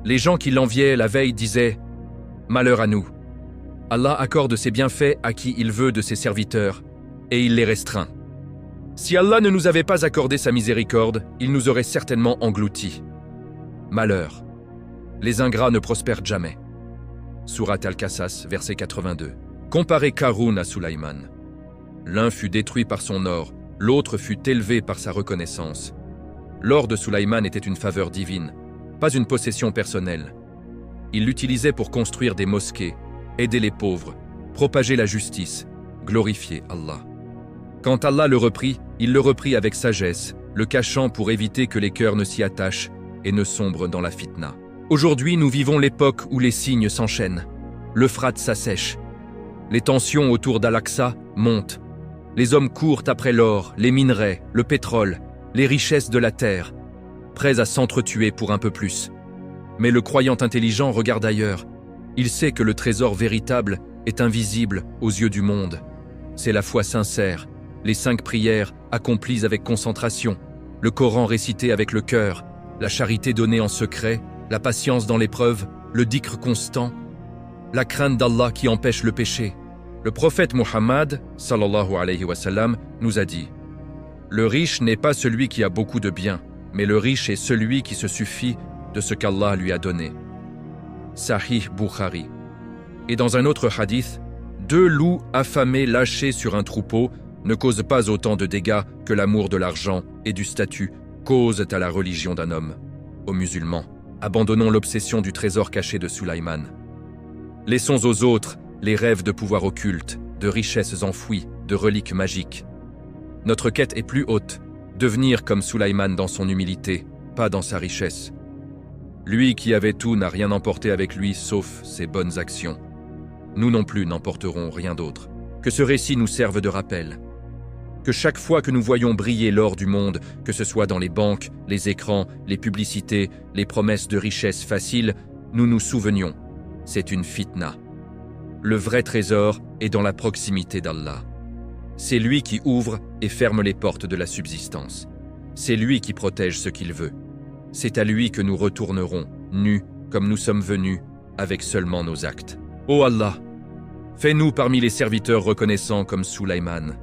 Les gens qui l'enviaient la veille disaient « Malheur à nous. Allah accorde ses bienfaits à qui il veut de ses serviteurs, et il les restreint. Si Allah ne nous avait pas accordé sa miséricorde, il nous aurait certainement engloutis. Malheur. Les ingrats ne prospèrent jamais. » Sourate Al-Qasas, verset 82. Comparez Qarûn à Sulaïman. L'un fut détruit par son or, l'autre fut élevé par sa reconnaissance. L'or de Sulaïman était une faveur divine, pas une possession personnelle. Il l'utilisait pour construire des mosquées, aider les pauvres, propager la justice, glorifier Allah. Quand Allah le reprit, il le reprit avec sagesse, le cachant pour éviter que les cœurs ne s'y attachent et ne sombrent dans la fitna. Aujourd'hui, nous vivons l'époque où les signes s'enchaînent. L'Euphrate s'assèche. Les tensions autour d'Al-Aqsa montent. Les hommes courent après l'or, les minerais, le pétrole, les richesses de la terre, prêts à s'entretuer pour un peu plus. Mais le croyant intelligent regarde ailleurs. Il sait que le trésor véritable est invisible aux yeux du monde. C'est la foi sincère, les 5 prières accomplies avec concentration, le Coran récité avec le cœur, la charité donnée en secret, la patience dans l'épreuve, le dhikr constant, la crainte d'Allah qui empêche le péché. Le prophète Muhammad, sallallahu alayhi wa sallam, nous a dit « Le riche n'est pas celui qui a beaucoup de biens, mais le riche est celui qui se suffit de ce qu'Allah lui a donné. » Sahih Bukhari. Et dans un autre hadith, 2 loups affamés lâchés sur un troupeau ne causent pas autant de dégâts que l'amour de l'argent et du statut causent à la religion d'un homme. Aux musulmans, abandonnons l'obsession du trésor caché de Sulaïman. Laissons aux autres les rêves de pouvoir occulte, de richesses enfouies, de reliques magiques. Notre quête est plus haute, devenir comme Sulaïman dans son humilité, pas dans sa richesse. Lui qui avait tout n'a rien emporté avec lui sauf ses bonnes actions. Nous non plus n'emporterons rien d'autre. Que ce récit nous serve de rappel. Que chaque fois que nous voyons briller l'or du monde, que ce soit dans les banques, les écrans, les publicités, les promesses de richesse faciles, nous nous souvenions. C'est une fitna. Le vrai trésor est dans la proximité d'Allah. C'est lui qui ouvre et ferme les portes de la subsistance. C'est lui qui protège ce qu'il veut. C'est à lui que nous retournerons, nus comme nous sommes venus, avec seulement nos actes. Ô Allah, fais-nous parmi les serviteurs reconnaissants comme Sulaïman.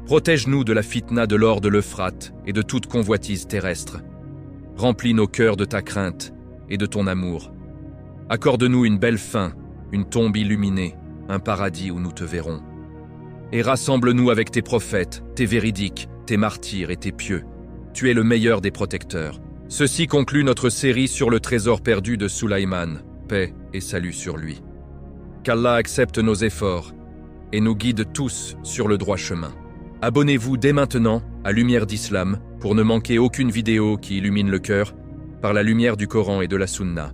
Protège-nous de la fitna de l'or de l'Euphrate et de toute convoitise terrestre. Remplis nos cœurs de ta crainte et de ton amour. Accorde-nous une belle fin, une tombe illuminée, un paradis où nous te verrons. Et rassemble-nous avec tes prophètes, tes véridiques, tes martyrs et tes pieux. Tu es le meilleur des protecteurs. Ceci conclut notre série sur le trésor perdu de Sulaïman. Paix et salut sur lui. Qu'Allah accepte nos efforts et nous guide tous sur le droit chemin. Abonnez-vous dès maintenant à Lumière d'Islam pour ne manquer aucune vidéo qui illumine le cœur par la lumière du Coran et de la Sunna.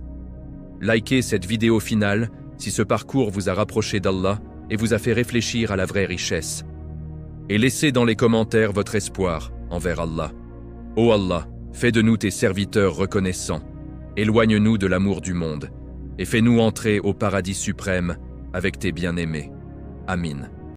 Likez cette vidéo finale si ce parcours vous a rapproché d'Allah et vous a fait réfléchir à la vraie richesse. Et laissez dans les commentaires votre espoir envers Allah. Ô Allah, fais de nous tes serviteurs reconnaissants. Éloigne-nous de l'amour du monde et fais-nous entrer au paradis suprême avec tes bien-aimés. Amin.